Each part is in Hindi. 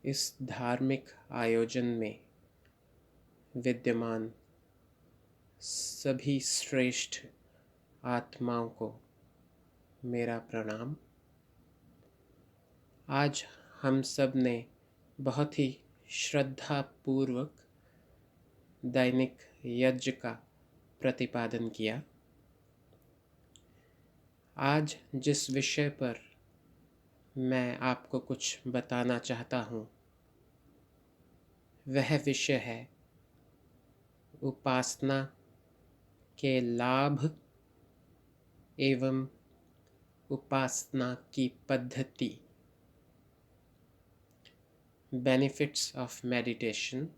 इस धार्मिक आयोजन में विद्यमान सभी श्रेष्ठ आत्माओं को मेरा प्रणाम। आज हम सब ने बहुत ही श्रद्धापूर्वक दैनिक यज्ञ का प्रतिपादन किया। आज जिस विषय पर मैं आपको कुछ बताना चाहता हूँ वह विषय है उपासना के लाभ एवं उपासना की पद्धति, benefits of meditation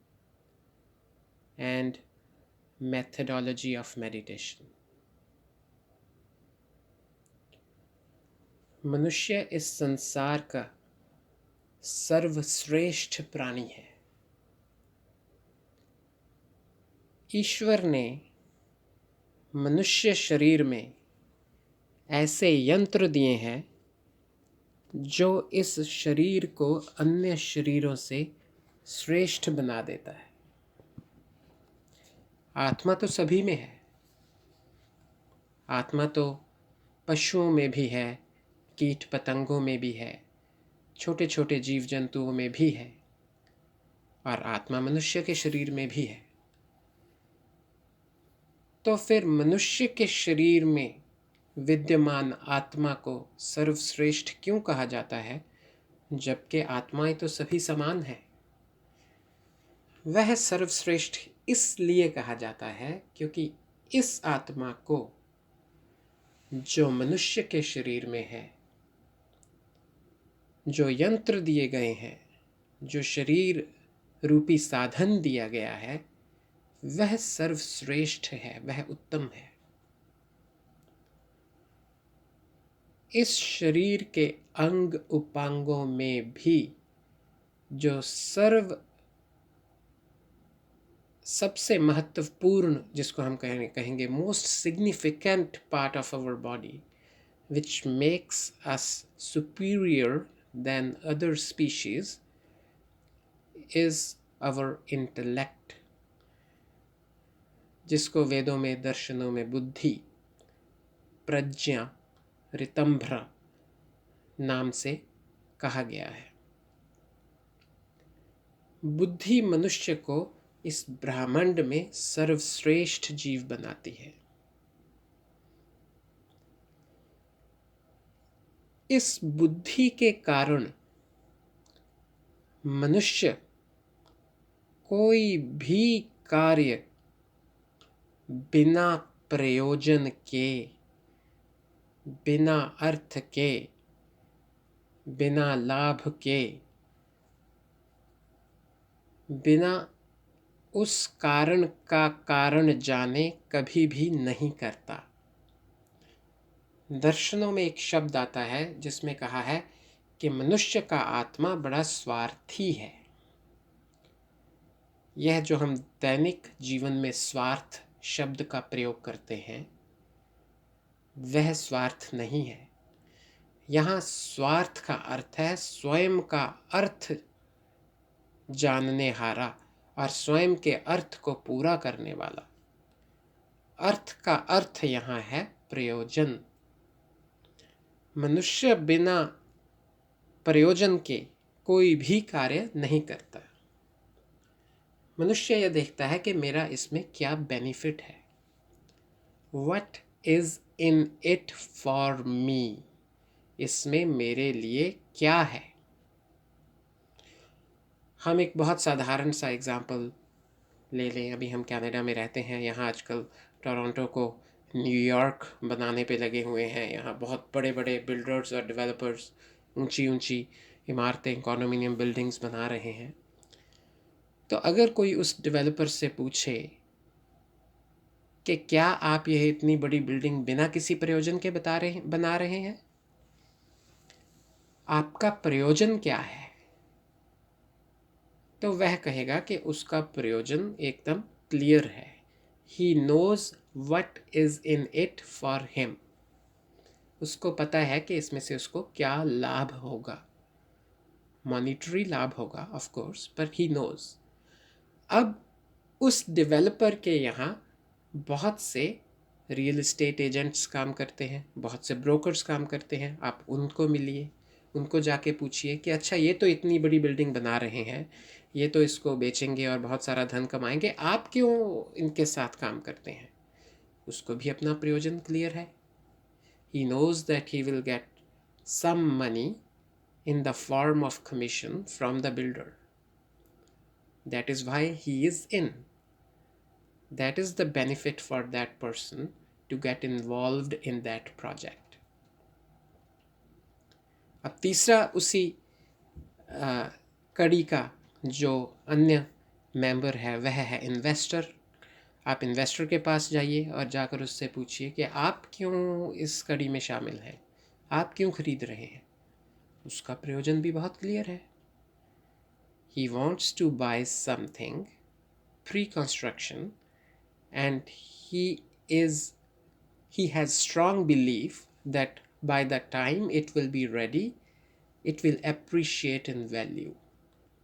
and methodology of meditation. मनुष्य इस संसार का सर्वश्रेष्ठ प्राणी है। ईश्वर ने मनुष्य शरीर में ऐसे यंत्र दिए हैं जो इस शरीर को अन्य शरीरों से श्रेष्ठ बना देता है। आत्मा तो सभी में है, आत्मा तो पशुओं में भी है, कीट पतंगों में भी है, छोटे छोटे जीव जंतुओं में भी है और आत्मा मनुष्य के शरीर में भी है। तो फिर मनुष्य के शरीर में विद्यमान आत्मा को सर्वश्रेष्ठ क्यों कहा जाता है, जबकि आत्माएं तो सभी समान हैं? वह सर्वश्रेष्ठ इसलिए कहा जाता है क्योंकि इस आत्मा को जो मनुष्य के शरीर में है, जो यंत्र दिए गए हैं, जो शरीर रूपी साधन दिया गया है, वह सर्वश्रेष्ठ है, वह उत्तम है। इस शरीर के अंग उपांगों में भी जो सबसे महत्वपूर्ण, जिसको हम कहेंगे most significant part of our body, which makes us superior than other species, is our intellect, जिसको वेदों में, दर्शनों में बुद्धि, प्रज्ञा, ऋतंभ्र नाम से कहा गया है। बुद्धि मनुष्य को इस ब्रह्मांड में सर्वश्रेष्ठ जीव बनाती है। इस बुद्धि के कारण मनुष्य कोई भी कार्य बिना प्रयोजन के, बिना अर्थ के, बिना लाभ के, बिना उस कारण का कारण जाने कभी भी नहीं करता। दर्शनों में एक शब्द आता है जिसमें कहा है कि मनुष्य का आत्मा बड़ा स्वार्थी है। यह जो हम दैनिक जीवन में स्वार्थ शब्द का प्रयोग करते हैं, वह स्वार्थ नहीं है। यहाँ स्वार्थ का अर्थ है स्वयं का अर्थ जानने हारा और स्वयं के अर्थ को पूरा करने वाला। अर्थ का अर्थ यहाँ है प्रयोजन। मनुष्य बिना प्रयोजन के कोई भी कार्य नहीं करता। मनुष्य यह देखता है कि मेरा इसमें क्या बेनिफिट है, What is in it for me, इसमें मेरे लिए क्या है। हम एक बहुत साधारण सा एग्जाम्पल ले लें। अभी हम कनाडा में रहते हैं, यहाँ आजकल टोरंटो को न्यूयॉर्क बनाने पे लगे हुए हैं। यहाँ बहुत बड़े बड़े बिल्डर्स और डेवलपर्स ऊंची ऊंची इमारतें, कॉन्डोमिनियम बिल्डिंग्स बना रहे हैं। तो अगर कोई उस डेवलपर से पूछे कि क्या आप यह इतनी बड़ी बिल्डिंग बिना किसी प्रयोजन के बना रहे हैं, आपका प्रयोजन क्या है, तो वह कहेगा कि उसका प्रयोजन एकदम क्लियर है। He knows what is in it for him. उसको पता है कि इसमें से उसको क्या लाभ होगा। मॉनिटरी लाभ होगा ऑफ कोर्स, पर ही नोज। अब उस डेवलपर के यहाँ बहुत से रियल एस्टेट एजेंट्स काम करते हैं, बहुत से ब्रोकर्स काम करते हैं। आप उनको मिलिए, उनको जाके पूछिए कि अच्छा ये तो इतनी बड़ी बिल्डिंग बना रहे हैं, ये तो इसको बेचेंगे और बहुत सारा धन कमाएंगे, आप क्यों इनके साथ काम करते हैं? उसको भी अपना प्रयोजन क्लियर है। He knows that he will get some money in the form of commission from the builder. That is why he is in. That is the benefit for that person to get involved in that project. अब तीसरा उसी कड़ी का जो अन्य मेंबर है वह है इन्वेस्टर। आप इन्वेस्टर के पास जाइए और जाकर उससे पूछिए कि आप क्यों इस कड़ी में शामिल हैं, आप क्यों खरीद रहे हैं। उसका प्रयोजन भी बहुत क्लियर है। He wants to buy something pre-construction and he has strong belief that by the time it will be ready, it will appreciate in value.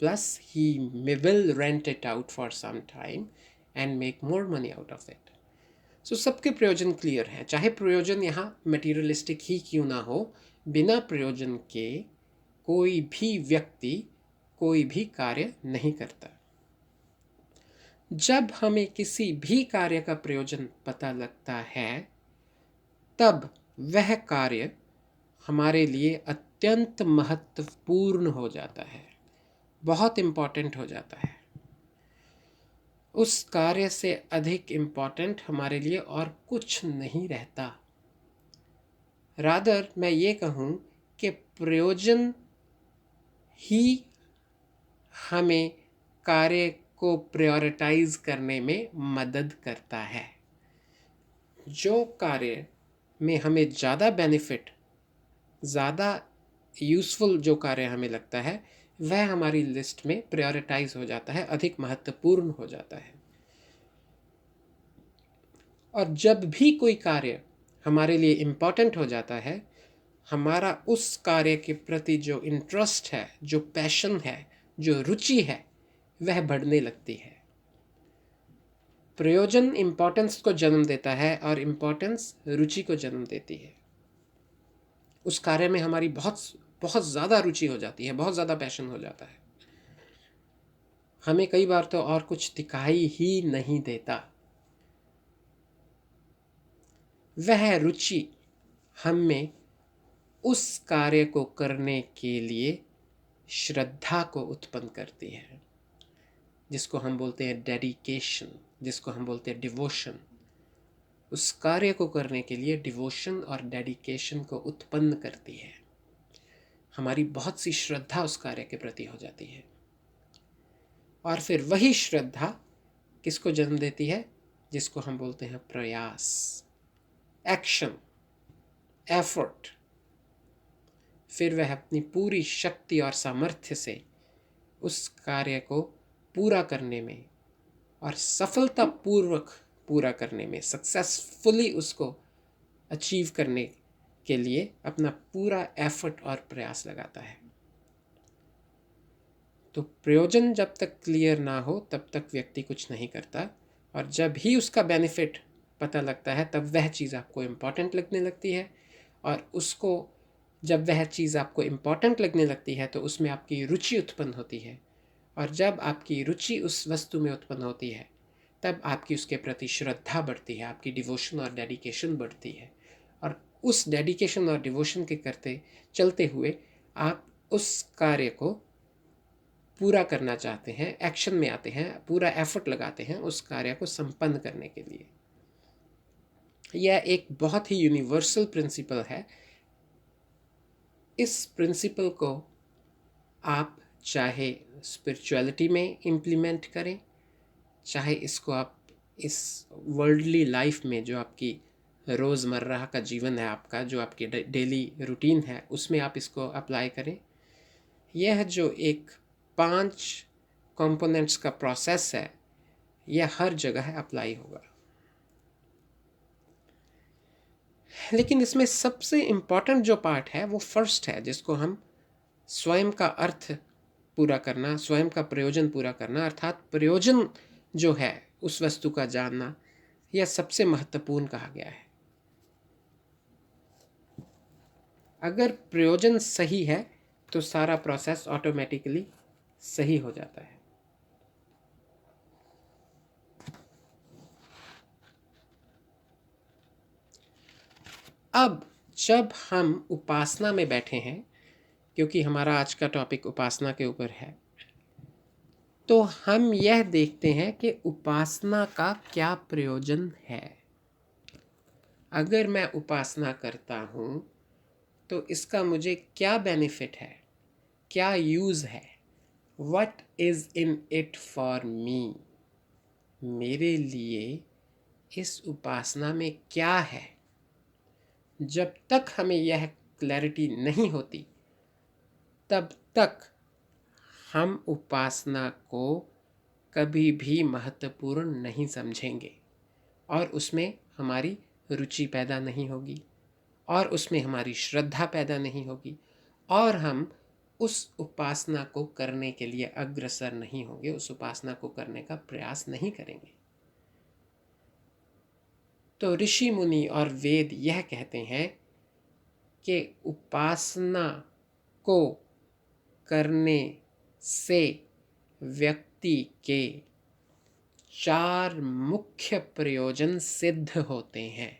Plus he will rent it out for some time and make more money out of it. So सबके प्रयोजन क्लियर हैं, चाहे प्रयोजन यहाँ मटीरियलिस्टिक ही क्यों ना हो। बिना प्रयोजन के कोई भी व्यक्ति कोई भी कार्य नहीं करता। जब हमें किसी भी कार्य का प्रयोजन पता लगता है तब वह कार्य हमारे लिए अत्यंत महत्वपूर्ण हो जाता है, बहुत इम्पोर्टेंट हो जाता है। उस कार्य से अधिक इम्पोर्टेंट हमारे लिए और कुछ नहीं रहता। रादर मैं ये कहूँ कि प्रयोजन ही हमें कार्य को प्रायोरिटाइज करने में मदद करता है। जो कार्य में हमें ज़्यादा बेनिफिट, ज़्यादा यूज़फुल जो कार्य हमें लगता है वह हमारी लिस्ट में प्रायोरिटाइज हो जाता है, अधिक महत्वपूर्ण हो जाता है। और जब भी कोई कार्य हमारे लिए इम्पोर्टेंट हो जाता है, हमारा उस कार्य के प्रति जो इंटरेस्ट है, जो पैशन है, जो रुचि है, वह बढ़ने लगती है। प्रयोजन इम्पोर्टेंस को जन्म देता है और इम्पोर्टेंस रुचि को जन्म देती है। उस कार्य में हमारी बहुत बहुत ज़्यादा रुचि हो जाती है, बहुत ज़्यादा पैशन हो जाता है। हमें कई बार तो और कुछ दिखाई ही नहीं देता। वह रुचि हम में उस कार्य को करने के लिए श्रद्धा को उत्पन्न करती है, जिसको हम बोलते हैं डेडिकेशन, जिसको हम बोलते हैं डिवोशन। उस कार्य को करने के लिए डिवोशन और डेडिकेशन को उत्पन्न करती है। हमारी बहुत सी श्रद्धा उस कार्य के प्रति हो जाती है और फिर वही श्रद्धा किसको जन्म देती है? जिसको हम बोलते हैं प्रयास, एक्शन, एफर्ट। फिर वह अपनी पूरी शक्ति और सामर्थ्य से उस कार्य को पूरा करने में और सफलतापूर्वक पूरा करने में, सक्सेसफुली उसको अचीव करने के लिए अपना पूरा एफर्ट और प्रयास लगाता है। तो प्रयोजन जब तक क्लियर ना हो तब तक व्यक्ति कुछ नहीं करता, और जब ही उसका बेनिफिट पता लगता है तब वह चीज़ आपको इम्पॉर्टेंट लगने लगती है। और उसको जब वह चीज़ आपको इम्पॉर्टेंट लगने लगती है तो उसमें आपकी रुचि उत्पन्न होती है, और जब आपकी रुचि उस वस्तु में उत्पन्न होती है तब आपकी उसके प्रति श्रद्धा बढ़ती है, आपकी डिवोशन और डेडिकेशन बढ़ती है। और उस डेडिकेशन और डिवोशन के करते चलते हुए आप उस कार्य को पूरा करना चाहते हैं, एक्शन में आते हैं, पूरा एफर्ट लगाते हैं उस कार्य को संपन्न करने के लिए। यह एक बहुत ही यूनिवर्सल प्रिंसिपल है। इस प्रिंसिपल को आप चाहे स्पिरिचुअलिटी में इम्प्लीमेंट करें, चाहे इसको आप इस वर्ल्डली लाइफ में, जो आपकी रोज़मर्रा का जीवन है आपका, जो आपकी डेली रूटीन है, उसमें आप इसको अप्लाई करें। यह जो एक 5 कंपोनेंट्स का प्रोसेस है, यह हर जगह अप्लाई होगा। लेकिन इसमें सबसे इम्पॉर्टेंट जो पार्ट है वो फर्स्ट है, जिसको हम स्वयं का अर्थ पूरा करना, स्वयं का प्रयोजन पूरा करना, अर्थात प्रयोजन जो है उस वस्तु का जानना, यह सबसे महत्वपूर्ण कहा गया है। अगर प्रयोजन सही है तो सारा प्रोसेस ऑटोमेटिकली सही हो जाता है। अब जब हम उपासना में बैठे हैं, क्योंकि हमारा आज का टॉपिक उपासना के ऊपर है, तो हम यह देखते हैं कि उपासना का क्या प्रयोजन है। अगर मैं उपासना करता हूँ तो इसका मुझे क्या बेनिफिट है, क्या यूज़ है, what is in it for me. मेरे लिए इस उपासना में क्या है। जब तक हमें यह क्लैरिटी नहीं होती तब तक हम उपासना को कभी भी महत्वपूर्ण नहीं समझेंगे और उसमें हमारी रुचि पैदा नहीं होगी और उसमें हमारी श्रद्धा पैदा नहीं होगी और हम उस उपासना को करने के लिए अग्रसर नहीं होंगे, उस उपासना को करने का प्रयास नहीं करेंगे। तो ऋषि मुनि और वेद यह कहते हैं कि उपासना को करने से व्यक्ति के 4 मुख्य प्रयोजन सिद्ध होते हैं।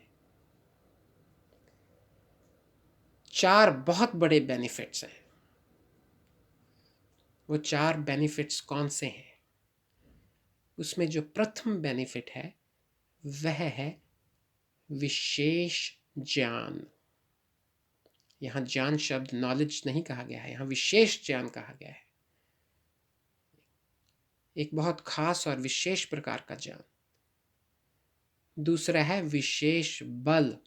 4 बहुत बड़े बेनिफिट्स हैं। वो 4 बेनिफिट्स कौन से हैं? उसमें जो प्रथम बेनिफिट है वह है विशेष ज्ञान। यहाँ ज्ञान शब्द नॉलेज नहीं कहा गया है, यहाँ विशेष ज्ञान कहा गया है। एक बहुत खास और विशेष प्रकार का ज्ञान। दूसरा है विशेष बल।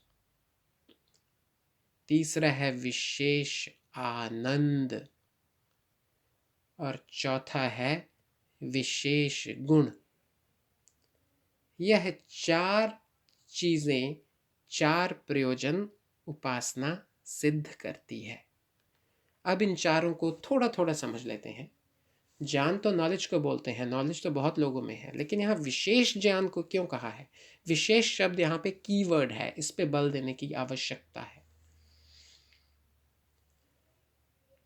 तीसरा है विशेष आनंद। और चौथा है विशेष गुण। यह 4 चीजें, 4 प्रयोजन उपासना सिद्ध करती है। अब इन चारों को थोड़ा थोड़ा समझ लेते हैं। ज्ञान तो नॉलेज को बोलते हैं, नॉलेज तो बहुत लोगों में है, लेकिन यहाँ विशेष ज्ञान को क्यों कहा है? विशेष शब्द यहाँ पे कीवर्ड है, इस पे बल देने की आवश्यकता है।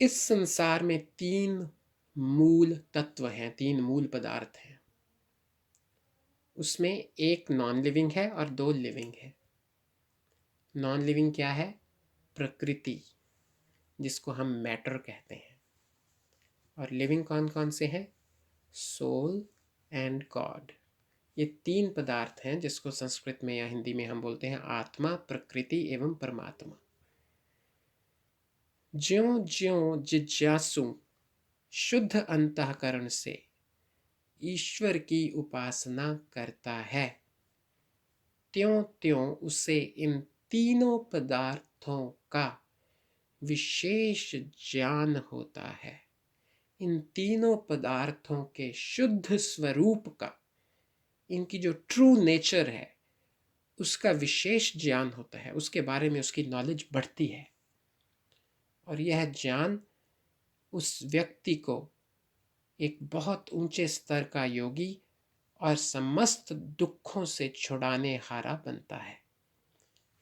इस संसार में 3 मूल तत्व हैं, 3 मूल पदार्थ हैं। उसमें एक नॉन लिविंग है और 2 लिविंग है। नॉन लिविंग क्या है? प्रकृति, जिसको हम मैटर कहते हैं। और लिविंग कौन कौन से हैं? Soul and God. ये 3 पदार्थ हैं जिसको संस्कृत में या हिंदी में हम बोलते हैं आत्मा, प्रकृति एवं परमात्मा। ज्यों ज्यों जिज्ञासु शुद्ध अंतःकरण से ईश्वर की उपासना करता है, त्यों त्यों उसे इन तीनों पदार्थों का विशेष ज्ञान होता है। इन तीनों पदार्थों के शुद्ध स्वरूप का, इनकी जो ट्रू नेचर है उसका विशेष ज्ञान होता है, उसके बारे में उसकी नॉलेज बढ़ती है। और यह ज्ञान उस व्यक्ति को एक बहुत ऊंचे स्तर का योगी और समस्त दुखों से छुड़ाने हारा बनता है।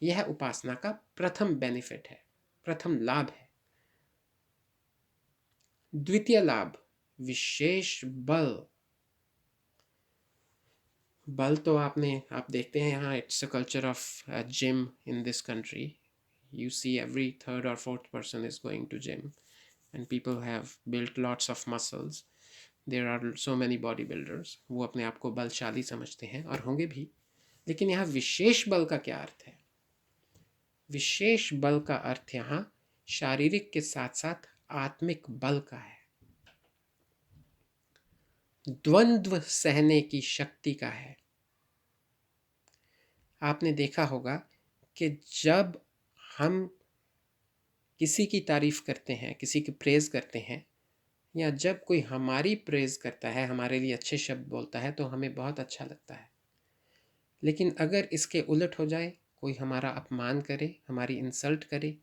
यह उपासना का प्रथम बेनिफिट है, प्रथम लाभ है। द्वितीय लाभ विशेष बल। बल तो आप देखते हैं यहाँ, it's a culture of gym in this country. You see every 3rd or 4th person is going to gym and people have built lots of muscles. There are so many bodybuilders. वो अपने आप को बलशाली समझते हैं और होंगे भी। लेकिन यहाँ विशेष बल का क्या अर्थ है? विशेष बल का अर्थ यहाँ शारीरिक के साथ साथ आत्मिक बल का है, द्वंद्व सहने की शक्ति का है। आपने देखा होगा कि जब हम किसी की तारीफ करते हैं, किसी की प्रेज करते हैं, या जब कोई हमारी प्रेज करता है, हमारे लिए अच्छे शब्द बोलता है, तो हमें बहुत अच्छा लगता है। लेकिन अगर इसके उलट हो जाए, कोई हमारा अपमान करे, हमारी इंसल्ट करे,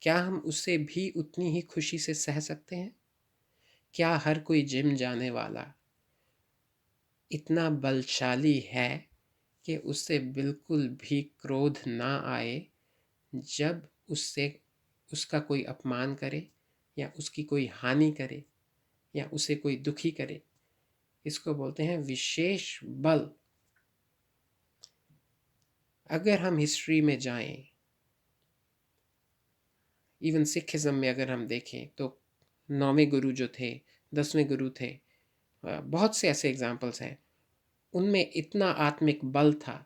क्या हम उसे भी उतनी ही खुशी से सह सकते हैं? क्या हर कोई जिम जाने वाला इतना बलशाली है कि उससे बिल्कुल भी क्रोध ना आए जब उससे उसका कोई अपमान करे या उसकी कोई हानि करे या उसे कोई दुखी करे? इसको बोलते हैं विशेष बल। अगर हम हिस्ट्री में जाएं, इवन सिखिज़्म में अगर हम देखें, तो 9वें गुरु जो थे, 10वें गुरु थे, बहुत से ऐसे एग्जाम्पल्स हैं। उनमें इतना आत्मिक बल था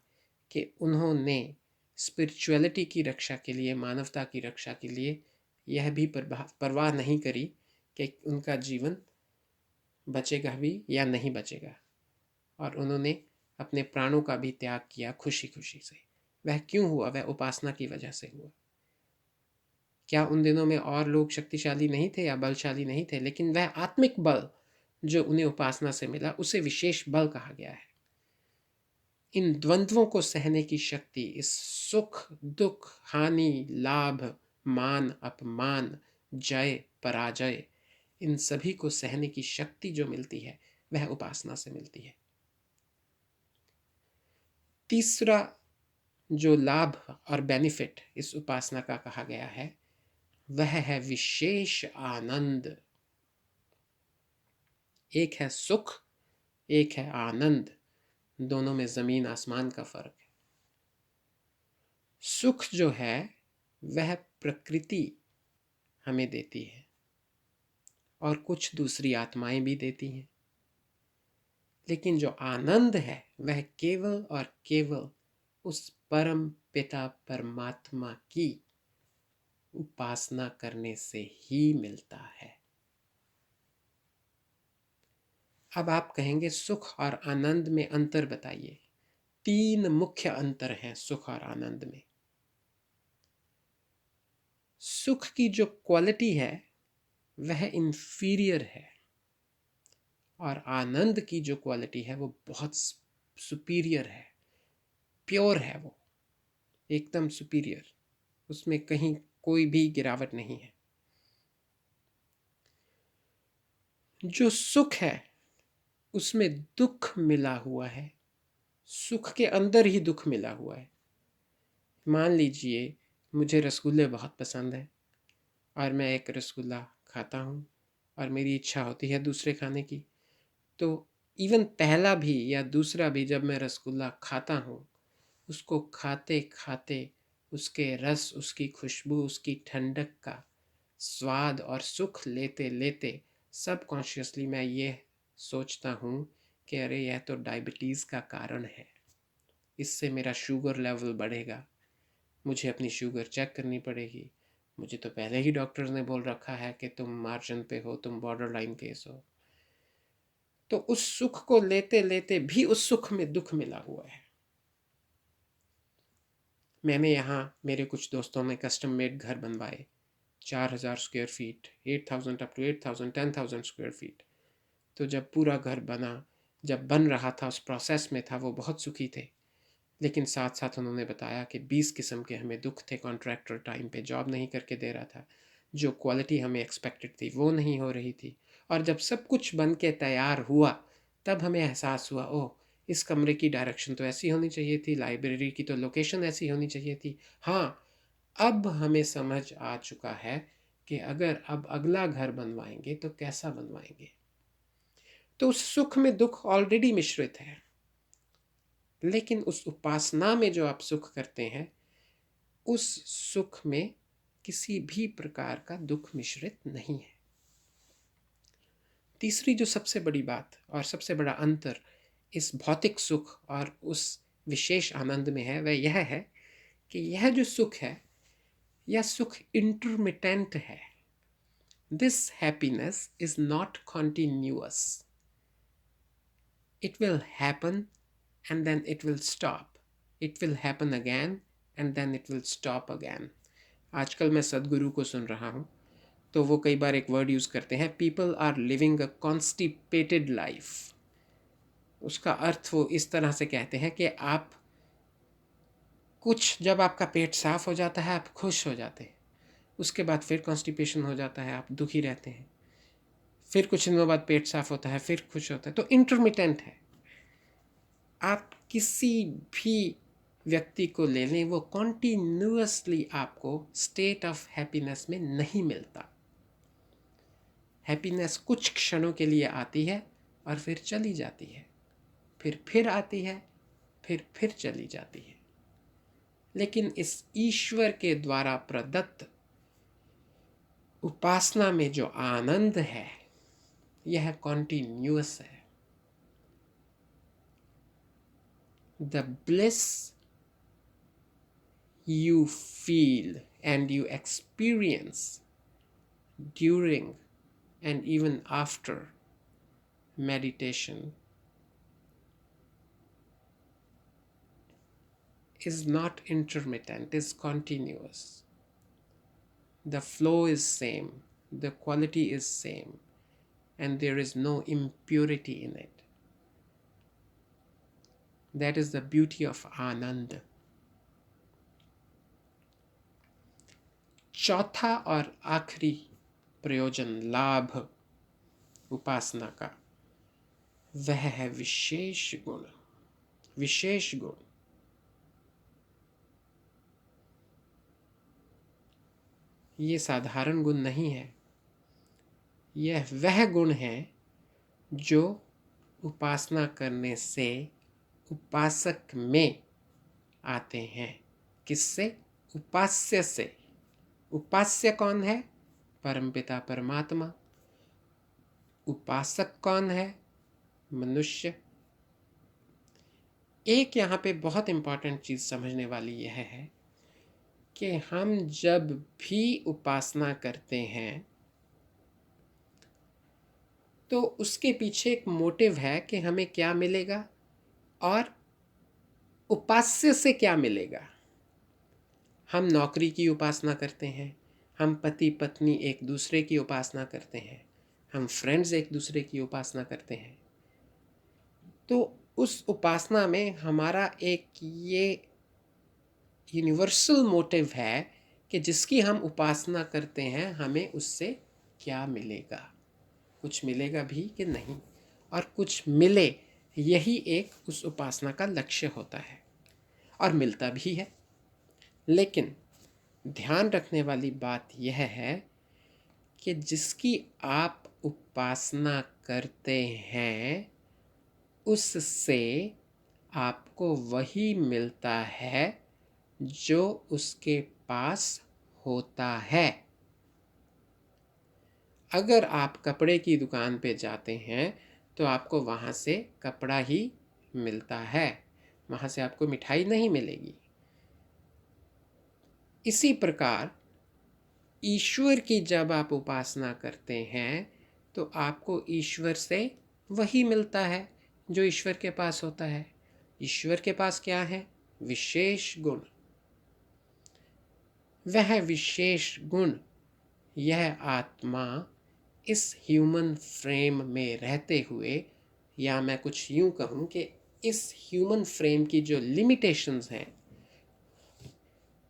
कि उन्होंने स्पिरिचुअलिटी की रक्षा के लिए, मानवता की रक्षा के लिए यह भी परवाह नहीं करी कि उनका जीवन बचेगा भी या नहीं बचेगा, और उन्होंने अपने प्राणों का भी त्याग किया खुशी खुशी से। वह क्यों हुआ? वह उपासना की वजह से हुआ। क्या उन दिनों में और लोग शक्तिशाली नहीं थे या बलशाली नहीं थे? लेकिन वह आत्मिक बल जो उन्हें उपासना से मिला, उसे विशेष बल कहा गया है। इन द्वंद्वों को सहने की शक्ति, इस सुख दुख, हानि लाभ, मान अपमान, जय पराजय, इन सभी को सहने की शक्ति जो मिलती है, वह उपासना से मिलती है। तीसरा जो लाभ और बेनिफिट इस उपासना का कहा गया है, वह है विशेष आनंद। एक है सुख, एक है आनंद। दोनों में जमीन आसमान का फर्क है। सुख जो है वह प्रकृति हमें देती है और कुछ दूसरी आत्माएं भी देती हैं। लेकिन जो आनंद है वह केवल और केवल उस परम पिता परमात्मा की उपासना करने से ही मिलता है। अब आप कहेंगे सुख और आनंद में अंतर बताइए। 3 मुख्य अंतर हैं सुख और आनंद में। सुख की जो क्वालिटी है वह इंफीरियर है, और आनंद की जो क्वालिटी है वो बहुत सुपीरियर है, प्योर है, वो एकदम सुपीरियर। उसमें कहीं कोई भी गिरावट नहीं है। जो सुख है उसमें दुख मिला हुआ है, सुख के अंदर ही दुख मिला हुआ है। मान लीजिए मुझे रसगुल्ले बहुत पसंद है और मैं एक रसगुल्ला खाता हूँ और मेरी इच्छा होती है दूसरे खाने की, तो इवन पहला भी या दूसरा भी जब मैं रसगुल्ला खाता हूँ, उसको खाते खाते उसके रस, उसकी खुशबू, उसकी ठंडक का स्वाद और सुख लेते लेते सबकॉन्शियसली मैं ये सोचता हूँ कि अरे यह तो डायबिटीज़ का कारण है, इससे मेरा शुगर लेवल बढ़ेगा, मुझे अपनी शुगर चेक करनी पड़ेगी, मुझे तो पहले ही डॉक्टर्स ने बोल रखा है कि तुम मार्जिन पे हो, तुम बॉर्डर लाइन केस हो। तो उस सुख को लेते लेते भी उस सुख में दुख मिला हुआ है। मैंने यहाँ मेरे कुछ दोस्तों ने कस्टम मेड घर बनवाए, 4000 square feet, 8000 up to 8000, 10,000 square feet. तो जब पूरा घर बना, जब बन रहा था, उस प्रोसेस में था, वो बहुत सुखी थे। लेकिन साथ साथ उन्होंने बताया कि 20 किस्म के हमें दुख थे। कॉन्ट्रैक्टर टाइम पे जॉब नहीं करके दे रहा था, जो क्वालिटी हमें एक्सपेक्टेड थी वो नहीं हो रही थी। और जब सब कुछ बन के तैयार हुआ तब हमें एहसास हुआ, ओह इस कमरे की डायरेक्शन तो ऐसी होनी चाहिए थी, लाइब्रेरी की तो लोकेशन ऐसी होनी चाहिए थी। हाँ, अब हमें समझ आ चुका है कि अगर अब अगला घर बनवाएंगे तो कैसा बनवाएंगे। तो उस सुख में दुख ऑलरेडी मिश्रित है। लेकिन उस उपासना में जो आप सुख करते हैं, उस सुख में किसी भी प्रकार का दुख मिश्रित नहीं है। तीसरी जो सबसे बड़ी बात और सबसे बड़ा अंतर इस भौतिक सुख और उस विशेष आनंद में है, वह यह है कि यह जो सुख है, यह सुख इंटरमिटेंट है। This happiness is not continuous. It will happen and then it will stop. It will happen again and then it will stop again. आजकल मैं सदगुरु को सुन रहा हूँ, तो वो कई बार एक वर्ड यूज़ करते हैं, people are living a constipated life. उसका अर्थ वो इस तरह से कहते हैं कि आप कुछ, जब आपका पेट साफ हो जाता है आप खुश हो जाते हैं, उसके बाद फिर कॉन्स्टिपेशन हो जाता है, आप दुखी रहते हैं, फिर कुछ दिनों बाद पेट साफ होता है, फिर खुश होता है। तो इंटरमिटेंट है। आप किसी भी व्यक्ति को ले लें, वो कॉन्टिन्यूअसली आपको स्टेट ऑफ हैप्पीनेस में नहीं मिलता। हैप्पीनेस कुछ क्षणों के लिए आती है और फिर चली जाती है, फिर आती है, फिर चली जाती है। लेकिन इस ईश्वर के द्वारा प्रदत्त उपासना में जो आनंद है, यह कॉन्टिन्यूअस है। The bliss you feel and you experience during and even after meditation is not intermittent, is continuous. The flow is same, the quality is same, and there is no impurity in it. That is the beauty of Anand. चौथा और आखिरी प्रयोजन, लाभ उपासना का, वह है विशेष गुण। विशेष गुण ये साधारण गुण नहीं है, यह वह गुण है जो उपासना करने से उपासक में आते हैं। किससे? उपास्य से। उपास्य कौन है? परमपिता परमात्मा। उपासक कौन है? मनुष्य। एक यहाँ पे बहुत इंपॉर्टेंट चीज़ समझने वाली यह है कि हम जब भी उपासना करते हैं तो उसके पीछे एक मोटिव है कि हमें क्या मिलेगा और उपास्य से क्या मिलेगा। हम नौकरी की उपासना करते हैं, हम पति पत्नी एक दूसरे की उपासना करते हैं, हम फ्रेंड्स एक दूसरे की उपासना करते हैं। तो उस उपासना में हमारा एक ये यूनिवर्सल मोटिव है कि जिसकी हम उपासना करते हैं हमें उससे क्या मिलेगा, कुछ मिलेगा भी कि नहीं, और कुछ मिले, यही एक उस उपासना का लक्ष्य होता है और मिलता भी है। लेकिन ध्यान रखने वाली बात यह है कि जिसकी आप उपासना करते हैं उससे आपको वही मिलता है जो उसके पास होता है। अगर आप कपड़े की दुकान पे जाते हैं तो आपको वहाँ से कपड़ा ही मिलता है, वहाँ से आपको मिठाई नहीं मिलेगी। इसी प्रकार ईश्वर की जब आप उपासना करते हैं तो आपको ईश्वर से वही मिलता है जो ईश्वर के पास होता है। ईश्वर के पास क्या है? विशेष गुण। वह विशेष गुण यह आत्मा इस ह्यूमन फ्रेम में रहते हुए, या मैं कुछ यूं कहूं कि इस ह्यूमन फ्रेम की जो लिमिटेशंस हैं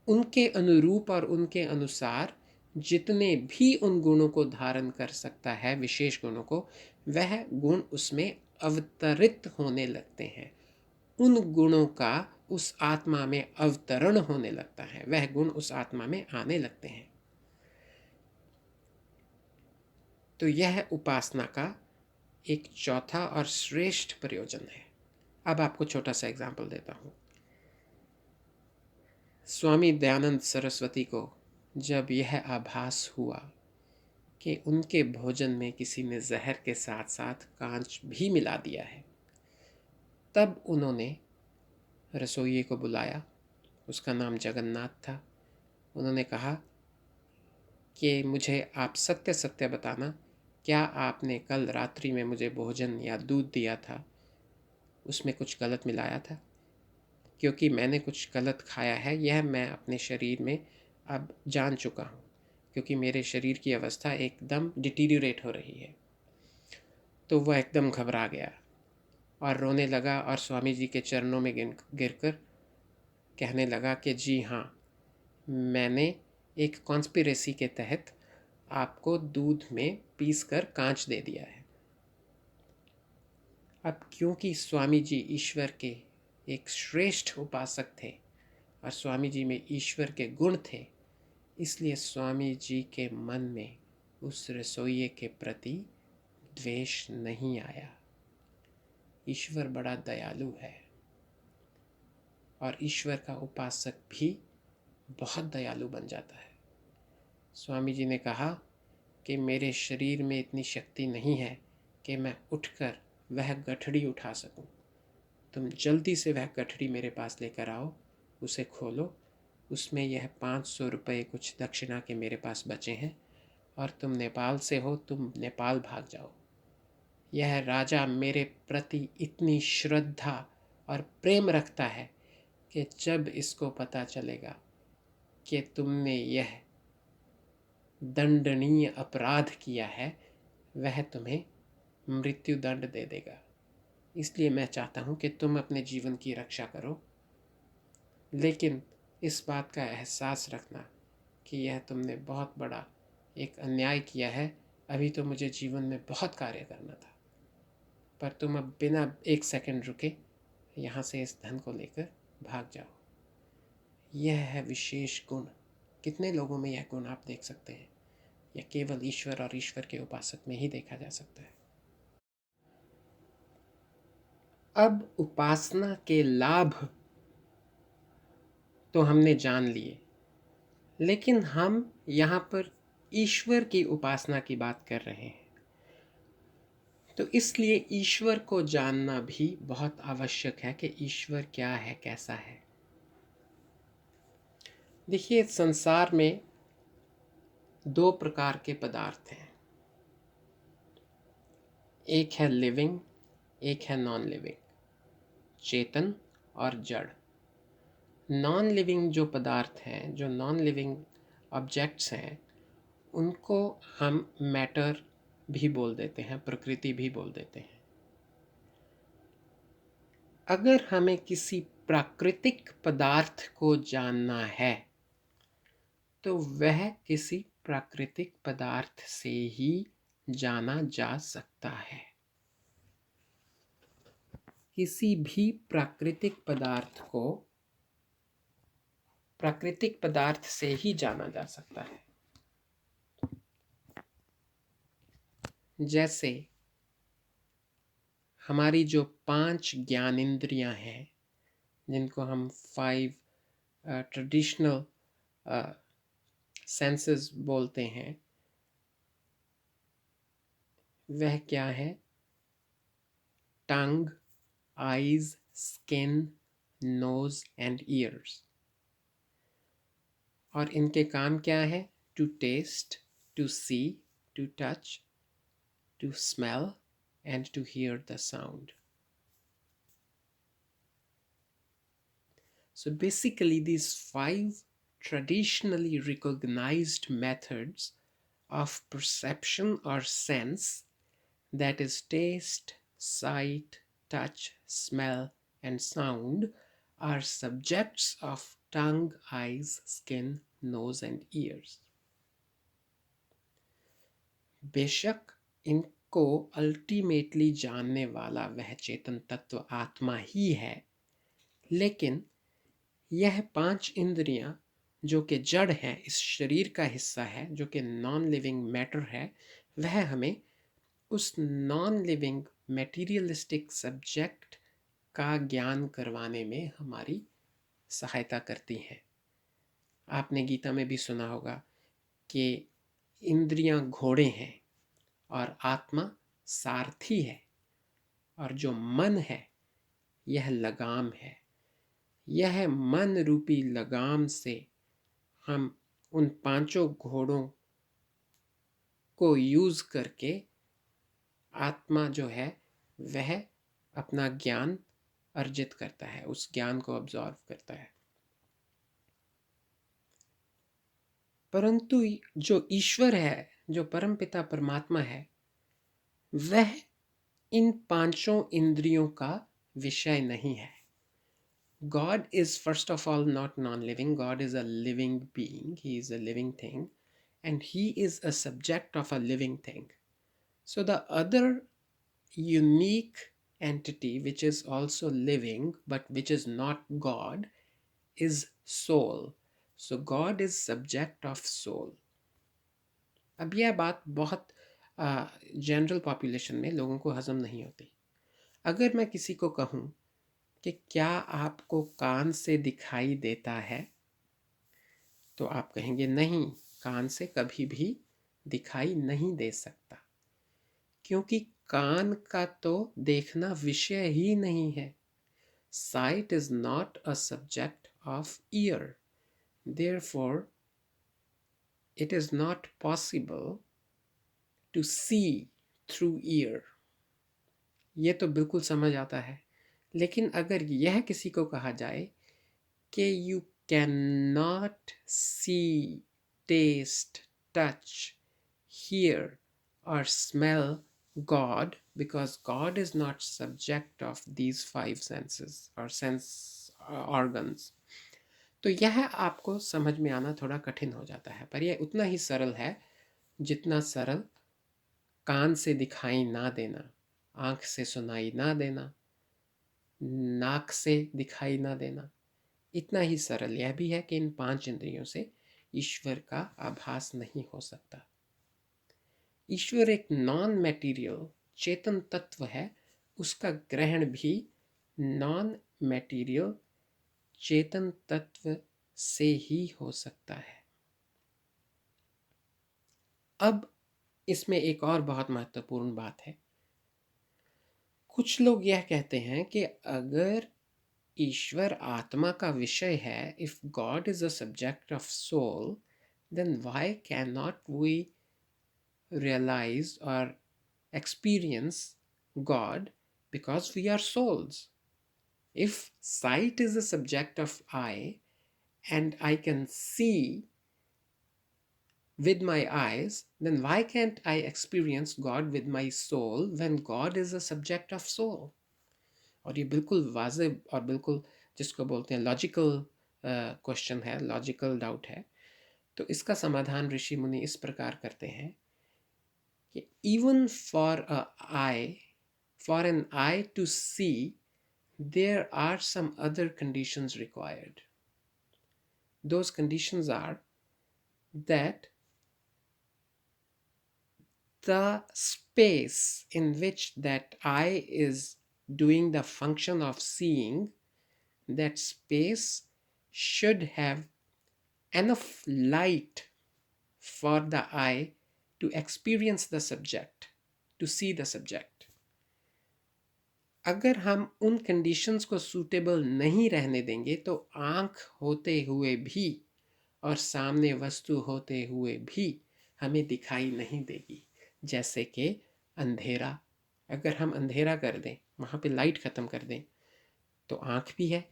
उनके अनुरूप और उनके अनुसार जितने भी उन गुणों को धारण कर सकता है, विशेष गुणों को, वह गुण उसमें अवतरित होने लगते हैं। उन गुणों का उस आत्मा में अवतरण होने लगता है, वह गुण उस आत्मा में आने लगते हैं। तो यह उपासना का एक चौथा और श्रेष्ठ प्रयोजन है। अब आपको छोटा सा एग्जाम्पल देता हूँ। स्वामी दयानंद सरस्वती को जब यह आभास हुआ कि उनके भोजन में किसी ने जहर के साथ साथ कांच भी मिला दिया है, तब उन्होंने रसोइये को बुलाया, उसका नाम जगन्नाथ था। उन्होंने कहा कि मुझे आप सत्य सत्य बताना, क्या आपने कल रात्रि में मुझे भोजन या दूध दिया था उसमें कुछ गलत मिलाया था? क्योंकि मैंने कुछ गलत खाया है, यह मैं अपने शरीर में अब जान चुका हूँ, क्योंकि मेरे शरीर की अवस्था एकदम डिटीरियोरेट हो रही है। तो वह एकदम घबरा गया और रोने लगा और स्वामी जी के चरणों में गिरकर कहने लगा कि जी हाँ, मैंने एक कॉन्स्पिरेसी के तहत आपको दूध में पीसकर कांच दे दिया है। अब क्योंकि स्वामी जी ईश्वर के एक श्रेष्ठ उपासक थे और स्वामी जी में ईश्वर के गुण थे, इसलिए स्वामी जी के मन में उस रसोइये के प्रति द्वेष नहीं आया। ईश्वर बड़ा दयालु है और ईश्वर का उपासक भी बहुत दयालु बन जाता है। स्वामी जी ने कहा कि मेरे शरीर में इतनी शक्ति नहीं है कि मैं उठकर वह गठड़ी उठा सकूं। तुम जल्दी से वह गठड़ी मेरे पास लेकर आओ, उसे खोलो, उसमें यह 500 रुपये कुछ दक्षिणा के मेरे पास बचे हैं और तुम नेपाल से हो, तुम नेपाल भाग जाओ। यह राजा मेरे प्रति इतनी श्रद्धा और प्रेम रखता है कि जब इसको पता चलेगा कि तुमने यह दंडनीय अपराध किया है, वह तुम्हें मृत्यु दंड दे देगा। इसलिए मैं चाहता हूँ कि तुम अपने जीवन की रक्षा करो, लेकिन इस बात का एहसास रखना कि यह तुमने बहुत बड़ा एक अन्याय किया है। अभी तो मुझे जीवन में बहुत कार्य करना था, पर तुम अब बिना एक सेकंड रुके यहाँ से इस धन को लेकर भाग जाओ। यह है विशेष गुण। कितने लोगों में यह गुण आप देख सकते हैं? यह केवल ईश्वर और ईश्वर के उपासक में ही देखा जा सकता है। अब उपासना के लाभ तो हमने जान लिए, लेकिन हम यहाँ पर ईश्वर की उपासना की बात कर रहे हैं, तो इसलिए ईश्वर को जानना भी बहुत आवश्यक है कि ईश्वर क्या है, कैसा है। देखिए, संसार में दो प्रकार के पदार्थ हैं, एक है लिविंग, एक है नॉन लिविंग, चेतन और जड़। नॉन लिविंग जो पदार्थ हैं, जो नॉन लिविंग ऑब्जेक्ट्स हैं, उनको हम मैटर भी बोल देते हैं, प्रकृति भी बोल देते हैं। अगर हमें किसी प्राकृतिक पदार्थ को जानना है तो वह किसी प्राकृतिक पदार्थ से ही जाना जा सकता है। किसी भी प्राकृतिक पदार्थ को प्राकृतिक पदार्थ से ही जाना जा सकता है। जैसे हमारी जो 5 ज्ञानेंद्रियां हैं, जिनको हम 5 ट्रेडिशनल सेंसेस बोलते हैं, वह क्या है? Tongue, eyes, skin, nose and ears. और इनके काम क्या है? To taste, to see, to touch, to smell and to hear the sound. So basically these 5 traditionally recognized methods of perception or sense, that is taste, sight, touch, smell and sound, are subjects of tongue, eyes, skin, nose and ears. बेशक इनको अल्टीमेटली जानने वाला वह चेतन तत्व आत्मा ही है, लेकिन यह 5 इंद्रियां जो कि जड़ है, इस शरीर का हिस्सा है, जो कि नॉन लिविंग मैटर है, वह हमें उस नॉन लिविंग मटेरियलिस्टिक सब्जेक्ट का ज्ञान करवाने में हमारी सहायता करती हैं। आपने गीता में भी सुना होगा कि इंद्रियां घोड़े हैं और आत्मा सारथी है, और जो मन है यह लगाम है। यह मन रूपी लगाम से हम उन 5 घोड़ों को यूज करके आत्मा जो है वह अपना ज्ञान अर्जित करता है, उस ज्ञान को ऑब्जॉर्व करता है। परंतु जो ईश्वर है, जो परमपिता परमात्मा है, वह इन 5 इंद्रियों का विषय नहीं है। God is first of all not non-living. God is a living being. He is a living thing, and he is a subject of a living thing. So the other unique entity which is also living but which is not God is soul. So God is subject of soul. अब यह बात बहुत जनरल पॉपुलेशन में लोगों को हजम नहीं होती. अगर मैं किसी को कहूँ कि क्या आपको कान से दिखाई देता है, तो आप कहेंगे नहीं, कान से कभी भी दिखाई नहीं दे सकता, क्योंकि कान का तो देखना विषय ही नहीं है. Sight is not a subject of ear. Therefore, it is not possible to see through ear. ये तो बिल्कुल समझ आता है. लेकिन अगर यह किसी को कहा जाए कि you cannot see, taste, touch, hear or smell God because God is not subject of these five senses or sense organs, तो यह आपको समझ में आना थोड़ा कठिन हो जाता है. पर यह उतना ही सरल है जितना सरल कान से दिखाई ना देना, आँख से सुनाई ना देना, नाक से दिखाई ना देना. इतना ही सरल यह भी है कि इन 5 इंद्रियों से ईश्वर का आभास नहीं हो सकता. ईश्वर एक नॉन मैटीरियल चेतन तत्व है. उसका ग्रहण भी नॉन मैटीरियल चेतन तत्व से ही हो सकता है. अब इसमें एक और बहुत महत्वपूर्ण बात है. कुछ लोग यह कहते हैं कि अगर ईश्वर आत्मा का विषय है, if God is a subject of soul, then why can not we realise और experience God because we are souls. If sight is a subject of eye and I can see with my eyes, then why can't I experience God with my soul when God is a subject of soul? और ये बिल्कुल वाजिब और बिल्कुल जिसको बोलते हैं लॉजिकल क्वेश्चन है, लॉजिकल डाउट है. तो इसका समाधान ऋषि मुनि इस प्रकार करते हैं कि even for an eye to see, there are some other conditions required. Those conditions are that the space in which that eye is doing the function of seeing, that space should have enough light for the eye to experience the subject, to see the subject. अगर हम उन कंडीशंस को सूटेबल नहीं रहने देंगे तो आँख होते हुए भी और सामने वस्तु होते हुए भी हमें दिखाई नहीं देगी. जैसे कि अंधेरा, अगर हम अंधेरा कर दें, वहाँ पे लाइट ख़त्म कर दें, तो आँख भी है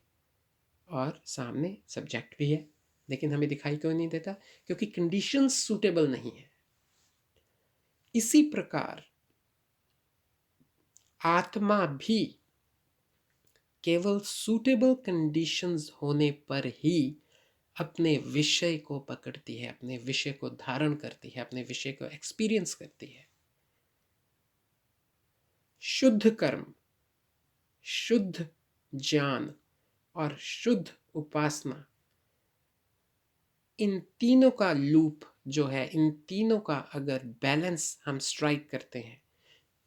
और सामने सब्जेक्ट भी है, लेकिन हमें दिखाई क्यों नहीं देता? क्योंकि कंडीशंस सूटेबल नहीं है. इसी प्रकार आत्मा भी केवल सूटेबल कंडीशंस होने पर ही अपने विषय को पकड़ती है, अपने विषय को धारण करती है, अपने विषय को एक्सपीरियंस करती है. शुद्ध कर्म, शुद्ध ज्ञान और शुद्ध उपासना, इन तीनों का लूप जो है, इन तीनों का अगर बैलेंस हम स्ट्राइक करते हैं,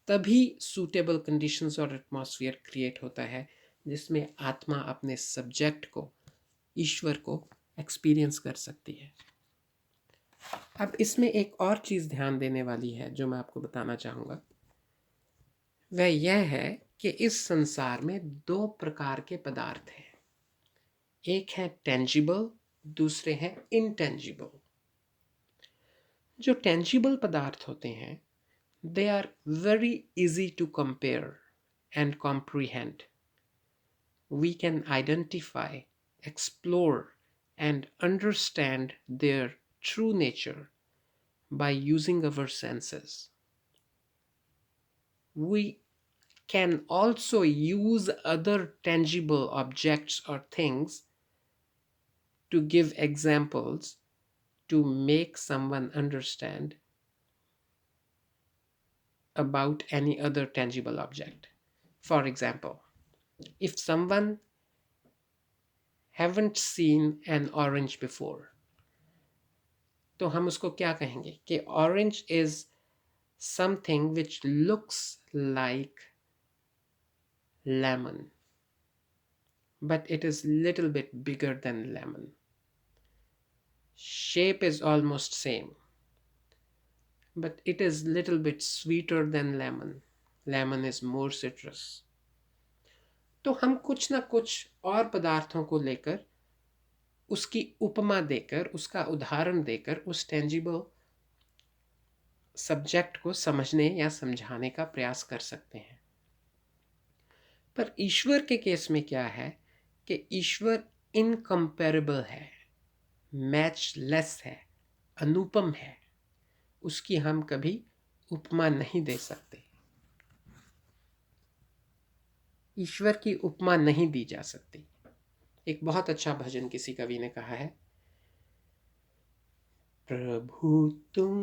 तभी सूटेबल कंडीशंस और एटमॉस्फेयर क्रिएट होता है जिसमें आत्मा अपने सब्जेक्ट को, ईश्वर को एक्सपीरियंस कर सकती है. अब इसमें एक और चीज़ ध्यान देने वाली है जो मैं आपको बताना चाहूँगा. वह यह है कि इस संसार में 2 प्रकार के पदार्थ हैं. एक है टेंजिबल, दूसरे हैं इनटेंजिबल. जो टेंजिबल पदार्थ होते हैं, they are very easy to compare and comprehend. We can identify, explore, and understand their true nature by using our senses. We can also use other tangible objects or things to give examples to make someone understand about any other tangible object. For example, if someone haven't seen an orange before, तो हम उसको क्या कहेंगे कि orange is something which looks like lemon, but it is little bit bigger than lemon. Shape is almost same, but it is little bit sweeter than lemon. Lemon is more citrus. तो हम कुछ ना कुछ और पदार्थों को लेकर उसकी उपमा देकर, उसका उदाहरण देकर उस टेंजिबल सब्जेक्ट को समझने या समझाने का प्रयास कर सकते हैं। पर ईश्वर के केस में क्या है कि ईश्वर इनकम्पेरेबल है, मैचलेस है, अनुपम है। उसकी हम कभी उपमा नहीं दे सकते। ईश्वर की उपमा नहीं दी जा सकती। एक बहुत अच्छा भजन किसी कवि ने कहा है, प्रभु तुम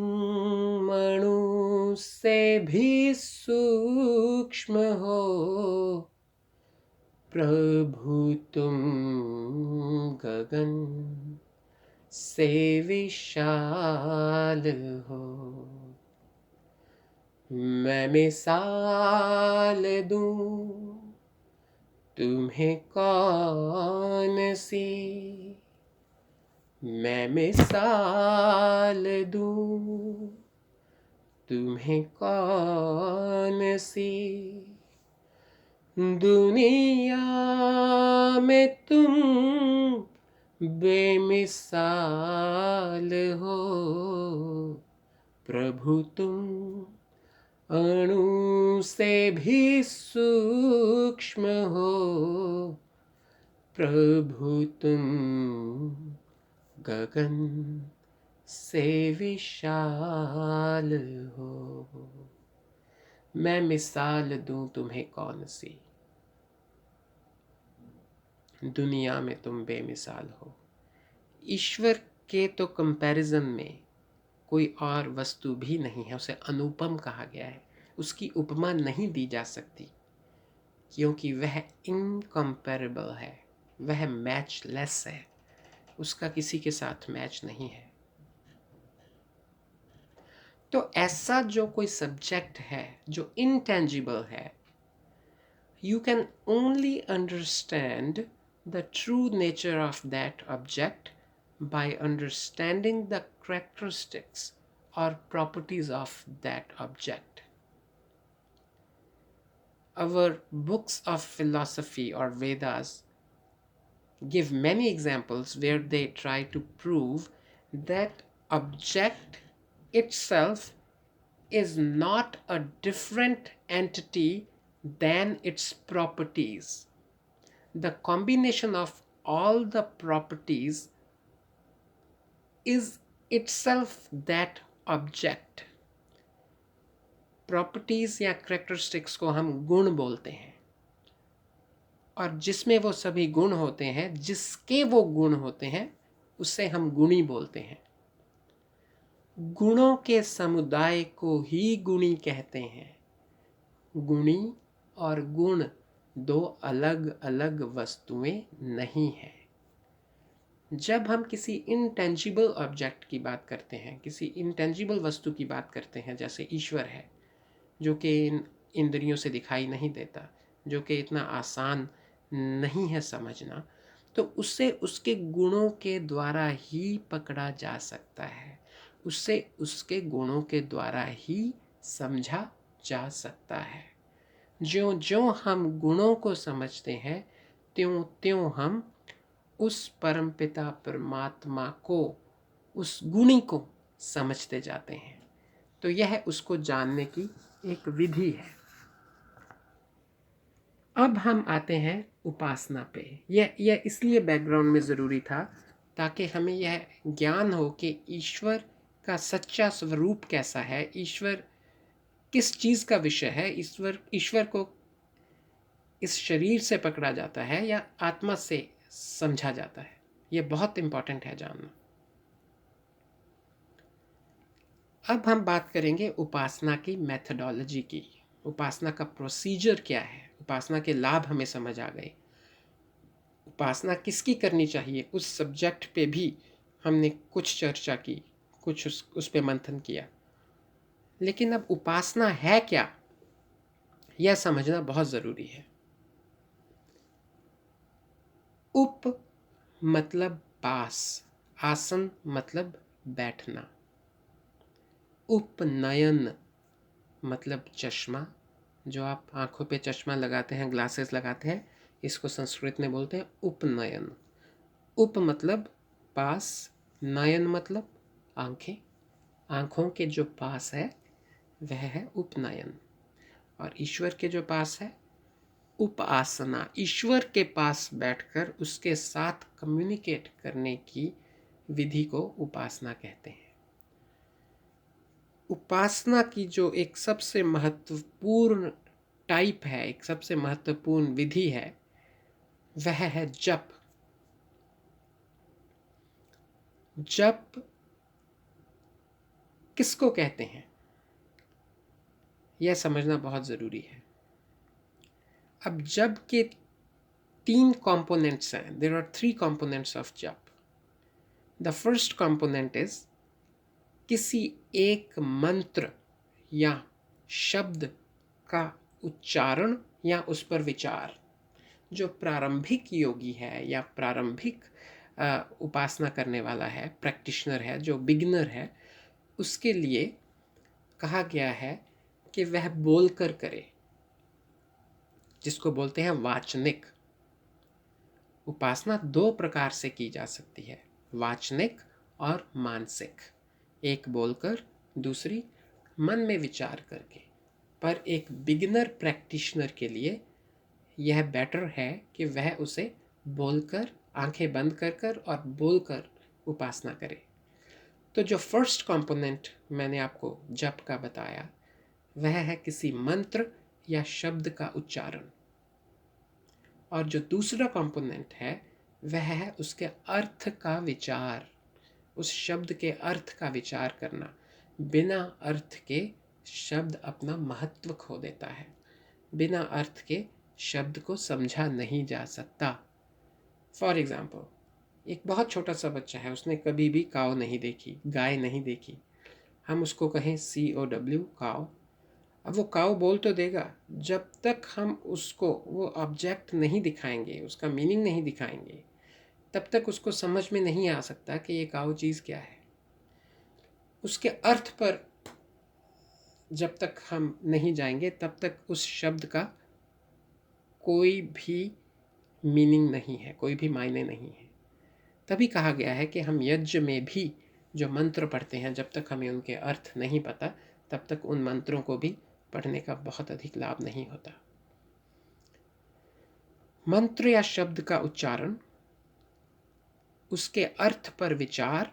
मणु से भी सूक्ष्म हो, प्रभु तुम गगन से विशाल हो। मैं मिसाल दूं तुम्हें कौन सी, मैं मिसाल दूं तुम्हें कौन सी, दुनिया में तुम बेमिसाल हो, प्रभु तुम अणु से भी सूक्ष्म हो, प्रभु तुम गगन से विशाल हो। मैं मिसाल दूं तुम्हें कौन सी, दुनिया में तुम बेमिसाल हो। ईश्वर के तो कंपैरिजन में कोई और वस्तु भी नहीं है, उसे अनुपम कहा गया है। उसकी उपमा नहीं दी जा सकती क्योंकि वह इनकम्पेरेबल है, वह मैचलेस है, उसका किसी के साथ मैच नहीं है। तो ऐसा जो कोई सब्जेक्ट है जो इंटेंजिबल है, you can only understand the true nature of that object by understanding the characteristics or properties of that object. Our books of philosophy or Vedas give many examples where they try to prove that object itself is not a different entity than its properties. The combination of all the properties is itself that object. Properties या characteristics को हम गुण बोलते हैं, और जिसमें वो सभी गुण होते हैं, जिसके वो गुण होते हैं, उसे हम गुणी बोलते हैं। गुणों के समुदाय को ही गुणी कहते हैं। गुणी और गुण दो अलग अलग वस्तुएं नहीं हैं। जब हम किसी इंटेंजिबल ऑब्जेक्ट की बात करते हैं, किसी इंटेंजिबल वस्तु की बात करते हैं, जैसे ईश्वर है जो कि इन इंद्रियों से दिखाई नहीं देता, जो कि इतना आसान नहीं है समझना, तो उससे उसके गुणों के द्वारा ही पकड़ा जा सकता है, उससे उसके गुणों के द्वारा ही समझा जा सकता है। ज्यों ज्यों हम गुणों को समझते हैं, त्यों त्यों हम उस परमपिता परमात्मा को, उस गुणी को समझते जाते हैं। तो यह उसको जानने की एक विधि है। अब हम आते हैं उपासना पे। यह इसलिए बैकग्राउंड में ज़रूरी था ताकि हमें यह ज्ञान हो कि ईश्वर का सच्चा स्वरूप कैसा है, ईश्वर किस चीज़ का विषय है, ईश्वर को इस शरीर से पकड़ा जाता है या आत्मा से समझा जाता है? ये बहुत इंपॉर्टेंट है जानना। अब हम बात करेंगे उपासना की मेथडोलॉजी की। उपासना का प्रोसीजर क्या है? उपासना के लाभ हमें समझ आ गए। उपासना किसकी करनी चाहिए उस सब्जेक्ट पे भी हमने कुछ चर्चा की, कुछ उस पे मंथन किया। लेकिन अब उपासना है क्या, यह समझना बहुत ज़रूरी है। उप मतलब पास, आसन मतलब बैठना, उपनयन मतलब चश्मा, जो आप आंखों पे चश्मा लगाते हैं, ग्लासेस लगाते हैं, इसको संस्कृत में बोलते हैं उपनयन। उप मतलब पास, नयन मतलब आंखें, आंखों के जो पास है वह है उपनयन। और ईश्वर के जो पास है उपासना, ईश्वर के पास बैठकर उसके साथ कम्युनिकेट करने की विधि को उपासना कहते हैं। उपासना की जो एक सबसे महत्वपूर्ण टाइप है, एक सबसे महत्वपूर्ण विधि है, वह है जप। जप किसको कहते हैं यह समझना बहुत ज़रूरी है। अब जप के 3 कंपोनेंट्स हैं। देयर आर 3 कंपोनेंट्स ऑफ जप। द फर्स्ट कंपोनेंट इज किसी एक मंत्र या शब्द का उच्चारण या उस पर विचार। जो प्रारंभिक योगी है या प्रारंभिक उपासना करने वाला है, प्रैक्टिशनर है, जो बिगिनर है, उसके लिए कहा गया है कि वह बोलकर करे, जिसको बोलते हैं वाचनिक। उपासना 2 प्रकार से की जा सकती है, वाचनिक और मानसिक। एक बोलकर, दूसरी मन में विचार करके। पर एक बिगिनर प्रैक्टिशनर के लिए यह बेटर है कि वह उसे बोलकर, आंखें बंद कर कर और बोलकर उपासना करे। तो जो फर्स्ट कंपोनेंट मैंने आपको जप का बताया वह है किसी मंत्र या शब्द का उच्चारण, और जो दूसरा कंपोनेंट है वह है उसके अर्थ का विचार, उस शब्द के अर्थ का विचार करना। बिना अर्थ के शब्द अपना महत्व खो देता है, बिना अर्थ के शब्द को समझा नहीं जा सकता। फॉर एग्जाम्पल, एक बहुत छोटा सा बच्चा है, उसने कभी भी काव नहीं देखी, गाय नहीं देखी। हम उसको कहें COW काव, अब वो काव बोल तो देगा। जब तक हम उसको वो ऑब्जेक्ट नहीं दिखाएंगे, उसका मीनिंग नहीं दिखाएंगे, तब तक उसको समझ में नहीं आ सकता कि ये काव चीज़ क्या है। उसके अर्थ पर जब तक हम नहीं जाएंगे तब तक उस शब्द का कोई भी मीनिंग नहीं है, कोई भी मायने नहीं है। तभी कहा गया है कि हम यज्ञ में भी जो मंत्र पढ़ते हैं, जब तक हमें उनके अर्थ नहीं पता तब तक उन मंत्रों को भी पढ़ने का बहुत अधिक लाभ नहीं होता। मंत्र या शब्द का उच्चारण, उसके अर्थ पर विचार,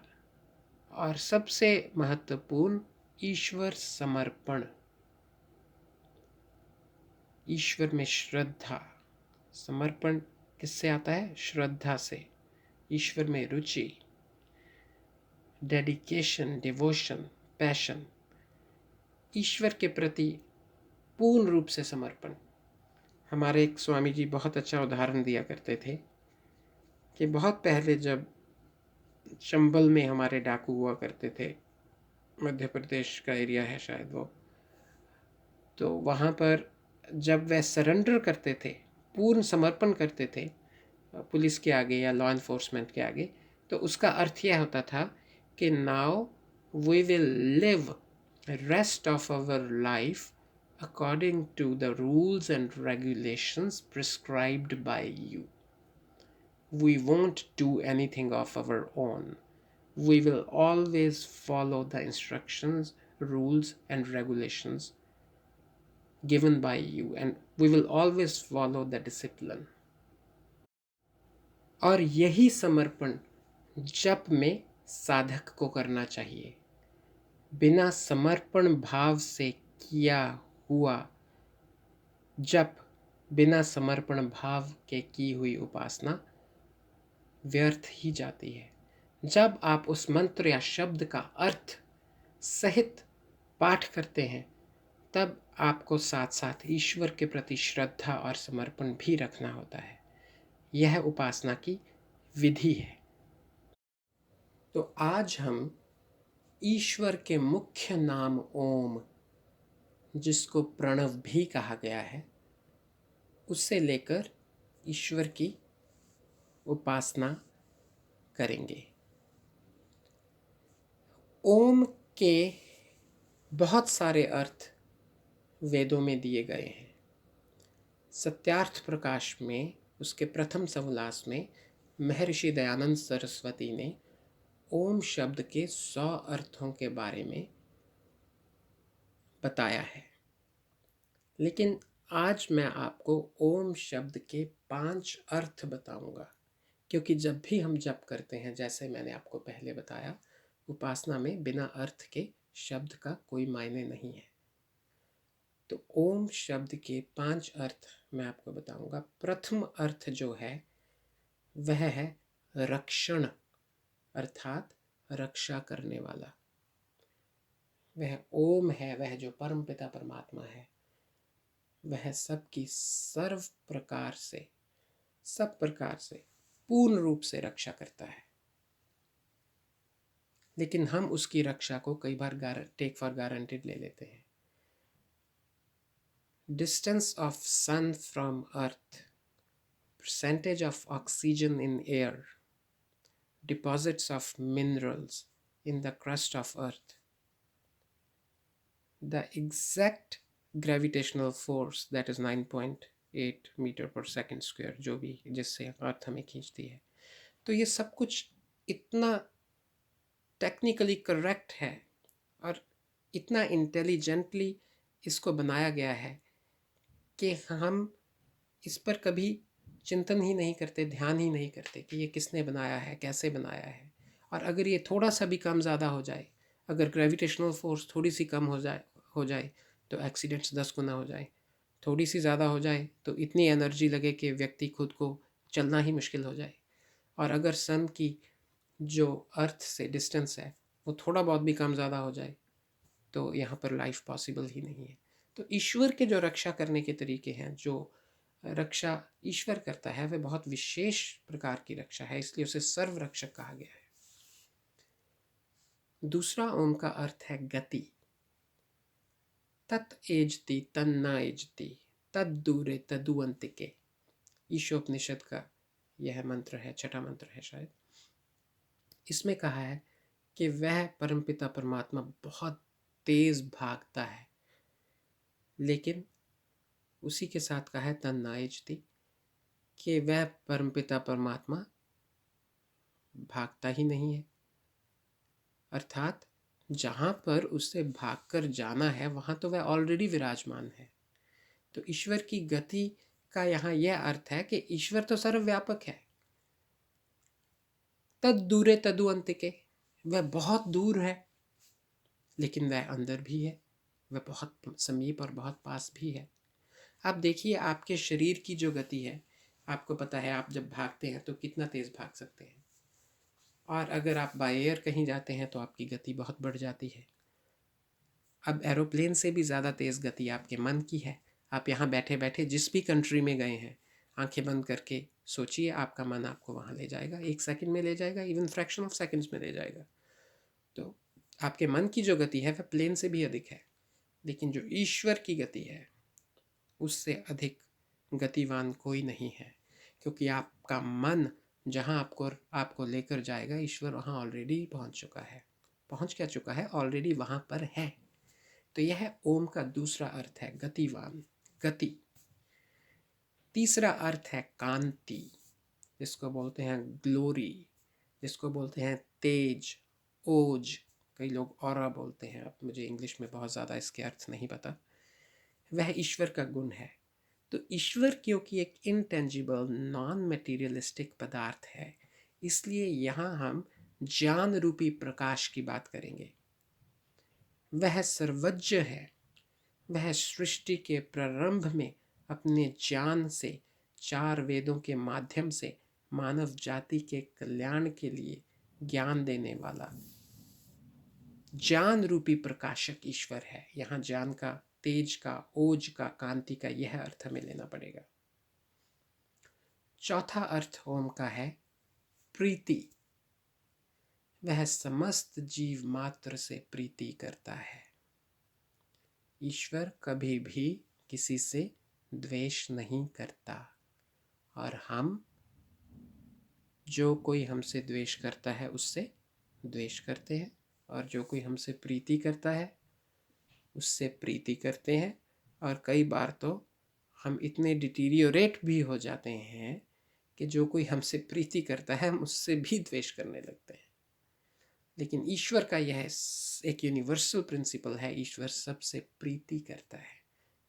और सबसे महत्वपूर्ण ईश्वर समर्पण, ईश्वर में श्रद्धा। समर्पण किससे आता है? श्रद्धा से। ईश्वर में रुचि, डेडिकेशन, डिवोशन, पैशन, ईश्वर के प्रति पूर्ण रूप से समर्पण। हमारे एक स्वामी जी बहुत अच्छा उदाहरण दिया करते थे कि बहुत पहले जब चंबल में हमारे डाकू हुआ करते थे, मध्य प्रदेश का एरिया है शायद वो, तो वहाँ पर जब वह सरेंडर करते थे, पूर्ण समर्पण करते थे पुलिस के आगे या लॉ इन्फोर्समेंट के आगे, तो उसका अर्थ यह होता था कि now we will live rest of our life according to the rules and regulations prescribed by you. We won't do anything of our own. We will always follow the instructions, rules, and regulations given by you, and we will always follow the discipline. और यही समर्पण जप में साधक को करना चाहिए। बिना समर्पण भाव से किया हुआ जप बिना समर्पण भाव के की हुई उपासना व्यर्थ ही जाती है। जब आप उस मंत्र या शब्द का अर्थ सहित पाठ करते हैं, तब आपको साथ साथ ईश्वर के प्रति श्रद्धा और समर्पण भी रखना होता है। यह उपासना की विधि है। तो आज हम ईश्वर के मुख्य नाम ओम, जिसको प्रणव भी कहा गया है, उससे लेकर ईश्वर की उपासना करेंगे। ओम के बहुत सारे अर्थ वेदों में दिए गए हैं। सत्यार्थ प्रकाश में उसके प्रथम समोल्लास में महर्षि दयानंद सरस्वती ने ओम शब्द के 100 अर्थों के बारे में बताया है। लेकिन आज मैं आपको ओम शब्द के 5 अर्थ बताऊंगा, क्योंकि जब भी हम जप करते हैं, जैसे मैंने आपको पहले बताया, उपासना में बिना अर्थ के शब्द का कोई मायने नहीं है। तो ओम शब्द के 5 अर्थ मैं आपको बताऊंगा। प्रथम अर्थ जो है वह है रक्षण, अर्थात रक्षा करने वाला। वह ओम है, वह जो परम पिता परमात्मा है, वह सबकी सब प्रकार से पूर्ण रूप से रक्षा करता है। लेकिन हम उसकी रक्षा को कई बार टेक फॉर गारंटेड ले लेते हैं। Distance of sun from earth, percentage of oxygen in air, deposits of minerals in the crust of earth, the exact gravitational force that is 9.8 metre पर सेकेंड स्क्वायर, जो भी जिससे अर्थ हमें खींचती है। तो ये सब कुछ इतना टेक्निकली करेक्ट है और इतना इंटेलिजेंटली इसको बनाया गया है कि हम इस पर कभी चिंतन ही नहीं करते, ध्यान ही नहीं करते कि ये किसने बनाया है, कैसे बनाया है। और अगर ये थोड़ा सा भी कम ज़्यादा हो जाए, अगर ग्रेविटेशनल फोर्स थोड़ी सी कम हो जाए तो एक्सीडेंट्स 10 गुना हो जाए। थोड़ी सी ज़्यादा हो जाए तो इतनी एनर्जी लगे कि व्यक्ति खुद को चलना ही मुश्किल हो जाए। और अगर सन की जो अर्थ से डिस्टेंस है वो थोड़ा बहुत भी कम ज़्यादा हो जाए तो यहाँ पर लाइफ पॉसिबल ही नहीं है। तो ईश्वर के जो रक्षा करने के तरीके हैं, जो रक्षा ईश्वर करता है, वह बहुत विशेष प्रकार की रक्षा है, इसलिए उसे सर्व रक्षक कहा गया है। दूसरा ओम का अर्थ है गति। तत् एजति तन्ना एजति तद दूरे तदुअंतिके, ईशोपनिषद का यह मंत्र है, छठा मंत्र है शायद। इसमें कहा है कि वह परमपिता परमात्मा बहुत तेज भागता है, लेकिन उसी के साथ कहा है तन्ना एजति, कि वह परमपिता परमात्मा भागता ही नहीं है। अर्थात जहाँ पर उससे भागकर जाना है वहाँ तो वह ऑलरेडी विराजमान है। तो ईश्वर की गति का यहाँ यह अर्थ है कि ईश्वर तो सर्वव्यापक है। तद दूरे तदु अंतिके, वह बहुत दूर है लेकिन वह अंदर भी है, वह बहुत समीप और बहुत पास भी है। आप देखिए आपके शरीर की जो गति है, आपको पता है आप जब भागते हैं तो कितना तेज़ भाग सकते हैं, और अगर आप बाय एयर कहीं जाते हैं तो आपकी गति बहुत बढ़ जाती है। अब एरोप्लेन से भी ज़्यादा तेज़ गति आपके मन की है। आप यहाँ बैठे बैठे जिस भी कंट्री में गए हैं, आंखें बंद करके सोचिए, आपका मन आपको वहाँ ले जाएगा, 1 सेकंड में ले जाएगा, इवन फ्रैक्शन ऑफ सेकंड्स में ले जाएगा। तो आपके मन की जो गति है वह प्लेन से भी अधिक है, लेकिन जो ईश्वर की गति है उससे अधिक गतिवान कोई नहीं है, क्योंकि आपका मन जहाँ आपको लेकर जाएगा, ईश्वर वहाँ ऑलरेडी पहुँच चुका है। पहुँच क्या चुका है? ऑलरेडी वहाँ पर है। तो यह ओम का दूसरा अर्थ है, गतिवान, गति। तीसरा अर्थ है कांति, जिसको बोलते हैं ग्लोरी, जिसको बोलते हैं तेज, ओज। कई लोग ऑरा बोलते हैं। अब मुझे इंग्लिश में बहुत ज़्यादा इसके अर्थ नहीं पता। वह ईश्वर का गुण है। तो ईश्वर क्योंकि एक इनटेंजिबल नॉन मटेरियलिस्टिक पदार्थ है, इसलिए यहाँ हम ज्ञान रूपी प्रकाश की बात करेंगे। वह सर्वज्ञ है, वह सृष्टि के प्रारंभ में अपने ज्ञान से, 4 वेदों के माध्यम से मानव जाति के कल्याण के लिए ज्ञान देने वाला ज्ञान रूपी प्रकाशक ईश्वर है। यहाँ ज्ञान का, तेज का, ओज का, कांति का यह अर्थ हमें लेना पड़ेगा। चौथा अर्थ ओम का है प्रीति। वह समस्त जीव मात्र से प्रीति करता है। ईश्वर कभी भी किसी से द्वेष नहीं करता, और हम, जो कोई हमसे द्वेष करता है उससे द्वेष करते हैं, और जो कोई हमसे प्रीति करता है उससे प्रीति करते हैं। और कई बार तो हम इतने डिटीरियोरेट भी हो जाते हैं कि जो कोई हमसे प्रीति करता है हम उससे भी द्वेष करने लगते हैं। लेकिन ईश्वर का यह एक यूनिवर्सल प्रिंसिपल है, ईश्वर सबसे प्रीति करता है,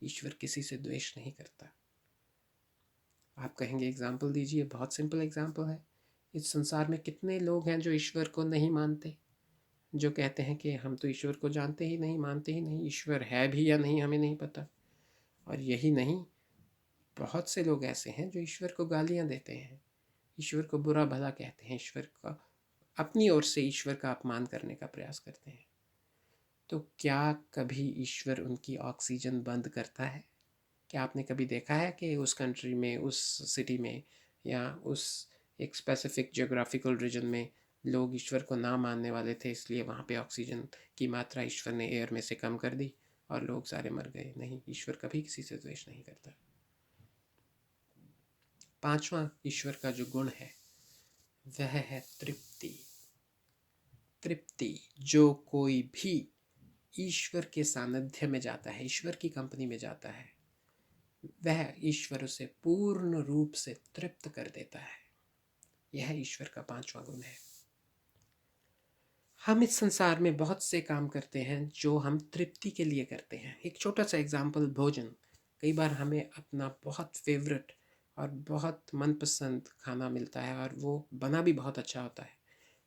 ईश्वर किसी से द्वेष नहीं करता। आप कहेंगे एग्जाम्पल दीजिए, बहुत सिंपल एग्जाम्पल है। इस संसार में कितने लोग हैं जो ईश्वर को नहीं मानते, जो कहते हैं कि हम तो ईश्वर को जानते ही नहीं, मानते ही नहीं, ईश्वर है भी या नहीं हमें नहीं पता। और यही नहीं, बहुत से लोग ऐसे हैं जो ईश्वर को गालियां देते हैं, ईश्वर को बुरा भला कहते हैं, ईश्वर का, अपनी ओर से ईश्वर का अपमान करने का प्रयास करते हैं। तो क्या कभी ईश्वर उनकी ऑक्सीजन बंद करता है? क्या आपने कभी देखा है कि उस कंट्री में, उस सिटी में, या उस एक स्पेसिफिक जियोग्राफिकल रीजन में लोग ईश्वर को ना मानने वाले थे, इसलिए वहाँ पे ऑक्सीजन की मात्रा ईश्वर ने एयर में से कम कर दी और लोग सारे मर गए? नहीं, ईश्वर कभी किसी से द्वेष नहीं करता। पांचवा ईश्वर का जो गुण है वह है तृप्ति। तृप्ति, जो कोई भी ईश्वर के सानिध्य में जाता है, ईश्वर की कंपनी में जाता है, वह ईश्वर उसे पूर्ण रूप से तृप्त कर देता है। यह ईश्वर का पांचवा गुण है। हम इस संसार में बहुत से काम करते हैं जो हम तृप्ति के लिए करते हैं। एक छोटा सा एग्जाम्पल, भोजन। कई बार हमें अपना बहुत फेवरेट और बहुत मनपसंद खाना मिलता है और वो बना भी बहुत अच्छा होता है,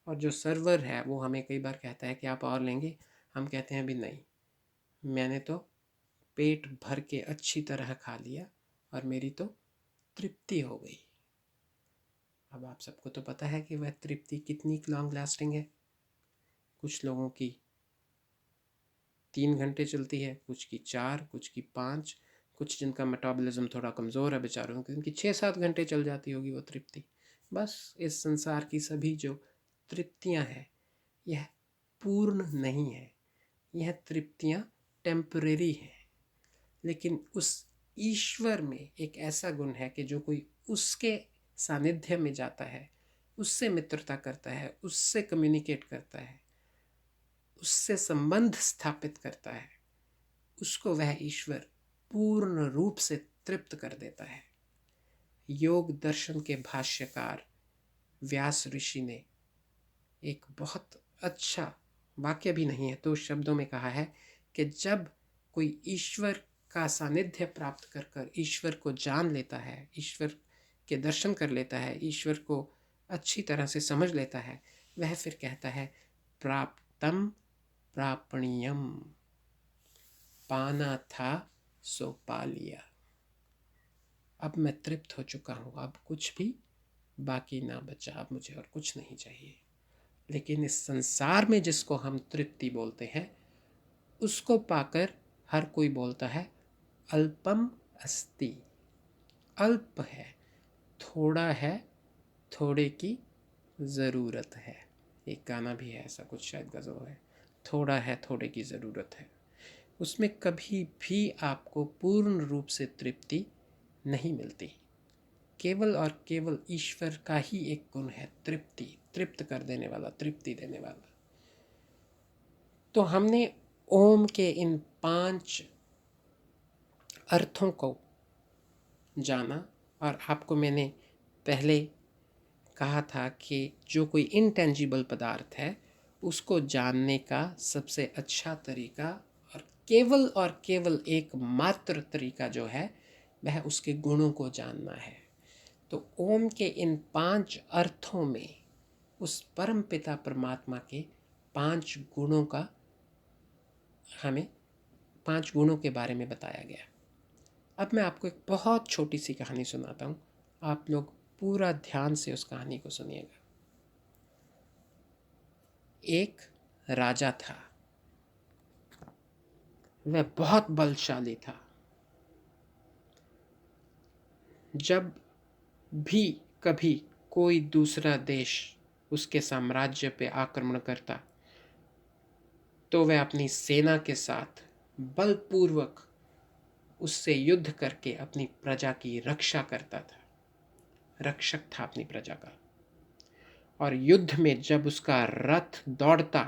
और जो सर्वर है वो हमें कई बार कहता है कि आप और लेंगे। हम कहते हैं अभी नहीं, मैंने तो पेट भर के अच्छी तरह खा लिया और मेरी तो तृप्ति हो गई। अब आप सबको तो पता है कि वह तृप्ति कितनी लॉन्ग लास्टिंग है। कुछ लोगों की 3 घंटे चलती है, कुछ की 4, कुछ की 5, कुछ जिनका मेटाबॉलिज्म थोड़ा कमज़ोर है बेचारों की, उनकी 6-7 घंटे चल जाती होगी वो तृप्ति। बस इस संसार की सभी जो तृप्तियां हैं यह पूर्ण नहीं है, यह तृप्तियां टेम्परेरी हैं। लेकिन उस ईश्वर में एक ऐसा गुण है कि जो कोई उसके सानिध्य में जाता है, उससे मित्रता करता है, उससे कम्युनिकेट करता है, उससे संबंध स्थापित करता है, उसको वह ईश्वर पूर्ण रूप से तृप्त कर देता है। योग दर्शन के भाष्यकार व्यास ऋषि ने एक बहुत अच्छा वाक्य भी नहीं है तो शब्दों में कहा है कि जब कोई ईश्वर का सानिध्य प्राप्त कर कर ईश्वर को जान लेता है, ईश्वर के दर्शन कर लेता है, ईश्वर को अच्छी तरह से समझ लेता है, वह फिर कहता है प्राप्तम प्रापणीयम, पाना था सो पा लिया। अब मैं तृप्त हो चुका हूँ, अब कुछ भी बाकी ना बचा, अब मुझे और कुछ नहीं चाहिए। लेकिन इस संसार में जिसको हम तृप्ति बोलते हैं उसको पाकर हर कोई बोलता है अल्पम अस्ति, अल्प है, थोड़ा है, थोड़े की ज़रूरत है। एक गाना भी है ऐसा कुछ, शायद गज़ल है, थोड़ा है, थोड़े की ज़रूरत है। उसमें कभी भी आपको पूर्ण रूप से तृप्ति नहीं मिलती। केवल और केवल ईश्वर का ही एक गुण है तृप्ति, तृप्त कर देने वाला, तृप्ति देने वाला। तो हमने ओम के इन 5 अर्थों को जाना, और आपको मैंने पहले कहा था कि जो कोई इनटेंजिबल पदार्थ है उसको जानने का सबसे अच्छा तरीका और केवल एकमात्र तरीका जो है वह उसके गुणों को जानना है। तो ओम के इन 5 अर्थों में उस परम पिता परमात्मा के 5 गुणों का, हमें 5 गुणों के बारे में बताया गया। अब मैं आपको एक बहुत छोटी सी कहानी सुनाता हूँ, आप लोग पूरा ध्यान से उस कहानी को सुनिएगा। एक राजा था, वह बहुत बलशाली था। जब भी कभी कोई दूसरा देश उसके साम्राज्य पे आक्रमण करता तो वह अपनी सेना के साथ बलपूर्वक उससे युद्ध करके अपनी प्रजा की रक्षा करता था, रक्षक था अपनी प्रजा का। और युद्ध में जब उसका रथ दौड़ता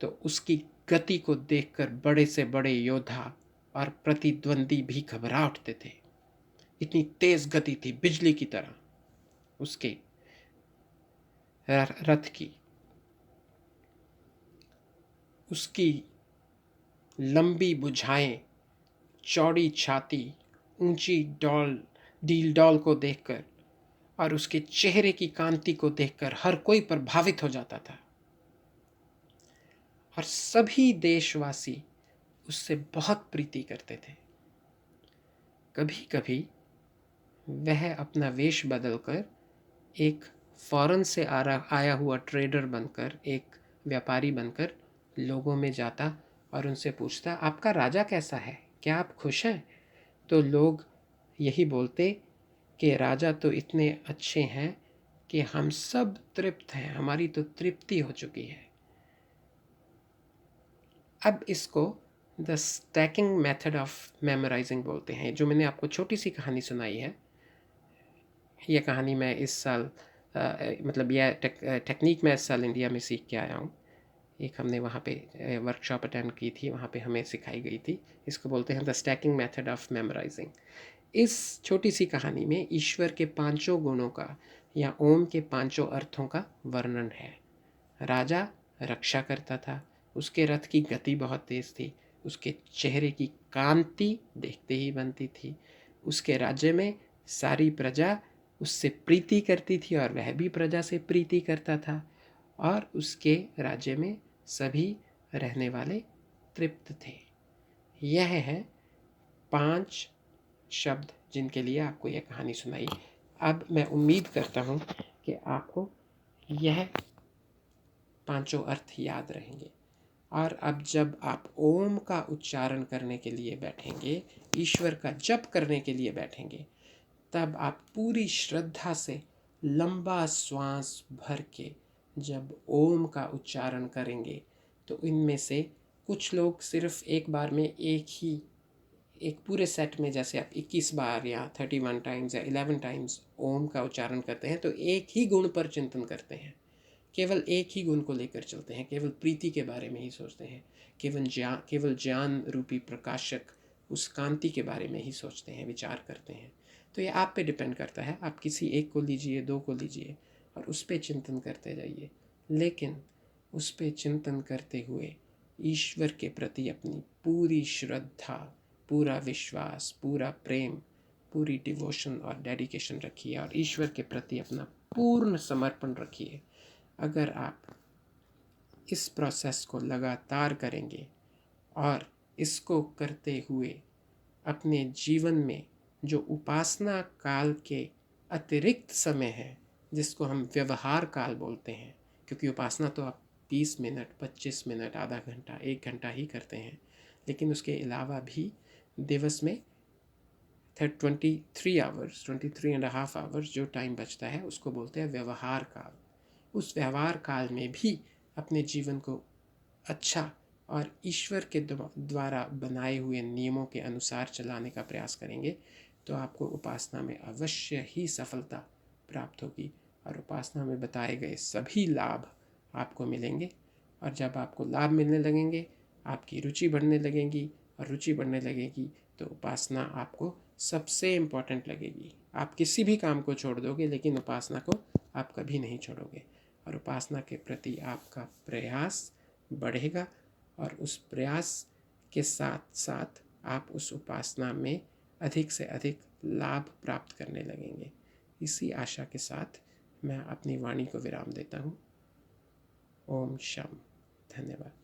तो उसकी गति को देखकर बड़े से बड़े योद्धा और प्रतिद्वंदी भी घबरा उठते थे। इतनी तेज गति थी बिजली की तरह उसके रथ की। उसकी लंबी भुजाएं, चौड़ी छाती, ऊंची डील डॉल को देखकर और उसके चेहरे की कांति को देखकर हर कोई प्रभावित हो जाता था और सभी देशवासी उससे बहुत प्रीति करते थे। कभी कभी वह अपना वेश बदलकर एक फॉरेन से आया हुआ ट्रेडर बनकर, एक व्यापारी बनकर लोगों में जाता और उनसे पूछता, आपका राजा कैसा है, क्या आप खुश हैं? तो लोग यही बोलते कि राजा तो इतने अच्छे हैं कि हम सब तृप्त हैं, हमारी तो तृप्ति हो चुकी है। अब इसको the stacking method of memorising बोलते हैं। जो मैंने आपको छोटी सी कहानी सुनाई है, यह कहानी मैं इस साल मतलब यह टेक्निक मैं इस साल इंडिया में सीख के आया हूँ। एक हमने वहाँ पे वर्कशॉप अटेंड की थी, वहाँ पे हमें सिखाई गई थी। इसको बोलते हैं the stacking method of memorising. इस छोटी सी कहानी में ईश्वर के पांचों गुणों का या ओम के पांचों अर्थों का वर्णन है। राजा रक्षा करता था, उसके रथ की गति बहुत तेज थी, उसके चेहरे की कांति देखते ही बनती थी, उसके राज्य में सारी प्रजा उससे प्रीति करती थी और वह भी प्रजा से प्रीति करता था, और उसके राज्य में सभी रहने वाले तृप्त थे। यह है 5 शब्द जिनके लिए आपको यह कहानी सुनाई। अब मैं उम्मीद करता हूँ कि आपको यह पांचों अर्थ याद रहेंगे। और अब जब आप ओम का उच्चारण करने के लिए बैठेंगे, ईश्वर का जप करने के लिए बैठेंगे, तब आप पूरी श्रद्धा से लंबा श्वास भर के जब ओम का उच्चारण करेंगे तो इनमें से कुछ लोग सिर्फ एक बार में एक पूरे सेट में, जैसे आप 21 बार या 31 टाइम्स या 11 टाइम्स ओम का उच्चारण करते हैं, तो एक ही गुण पर चिंतन करते हैं, केवल एक ही गुण को लेकर चलते हैं, केवल प्रीति के बारे में ही सोचते हैं, केवल ज्ञान रूपी प्रकाशक उस कांति के बारे में ही सोचते हैं, विचार करते हैं। तो ये आप पे डिपेंड करता है, आप किसी एक को लीजिए, 2 को लीजिए और उस पर चिंतन करते जाइए, लेकिन उस पर चिंतन करते हुए ईश्वर के प्रति अपनी पूरी श्रद्धा, पूरा विश्वास, पूरा प्रेम, पूरी डिवोशन और डेडिकेशन रखिए और ईश्वर के प्रति अपना पूर्ण समर्पण रखिए। अगर आप इस प्रोसेस को लगातार करेंगे और इसको करते हुए अपने जीवन में जो उपासना काल के अतिरिक्त समय है, जिसको हम व्यवहार काल बोलते हैं, क्योंकि उपासना तो आप 20 मिनट, 25 मिनट, आधा घंटा, 1 घंटा ही करते हैं, लेकिन उसके अलावा भी दिवस में 23 आवर्स, 23.5 आवर्स जो टाइम बचता है, उसको बोलते हैं व्यवहार काल। उस व्यवहार काल में भी अपने जीवन को अच्छा और ईश्वर के द्वारा बनाए हुए नियमों के अनुसार चलाने का प्रयास करेंगे तो आपको उपासना में अवश्य ही सफलता प्राप्त होगी और उपासना में बताए गए सभी लाभ आपको मिलेंगे। और जब आपको लाभ मिलने लगेंगे, आपकी रुचि बढ़ने लगेगी, और रुचि बढ़ने लगेगी तो उपासना आपको सबसे इम्पोर्टेंट लगेगी। आप किसी भी काम को छोड़ दोगे, लेकिन उपासना को आप कभी नहीं छोड़ोगे, और उपासना के प्रति आपका प्रयास बढ़ेगा और उस प्रयास के साथ साथ आप उस उपासना में अधिक से अधिक लाभ प्राप्त करने लगेंगे। इसी आशा के साथ मैं अपनी वाणी को विराम देता हूँ। ओम शम। धन्यवाद।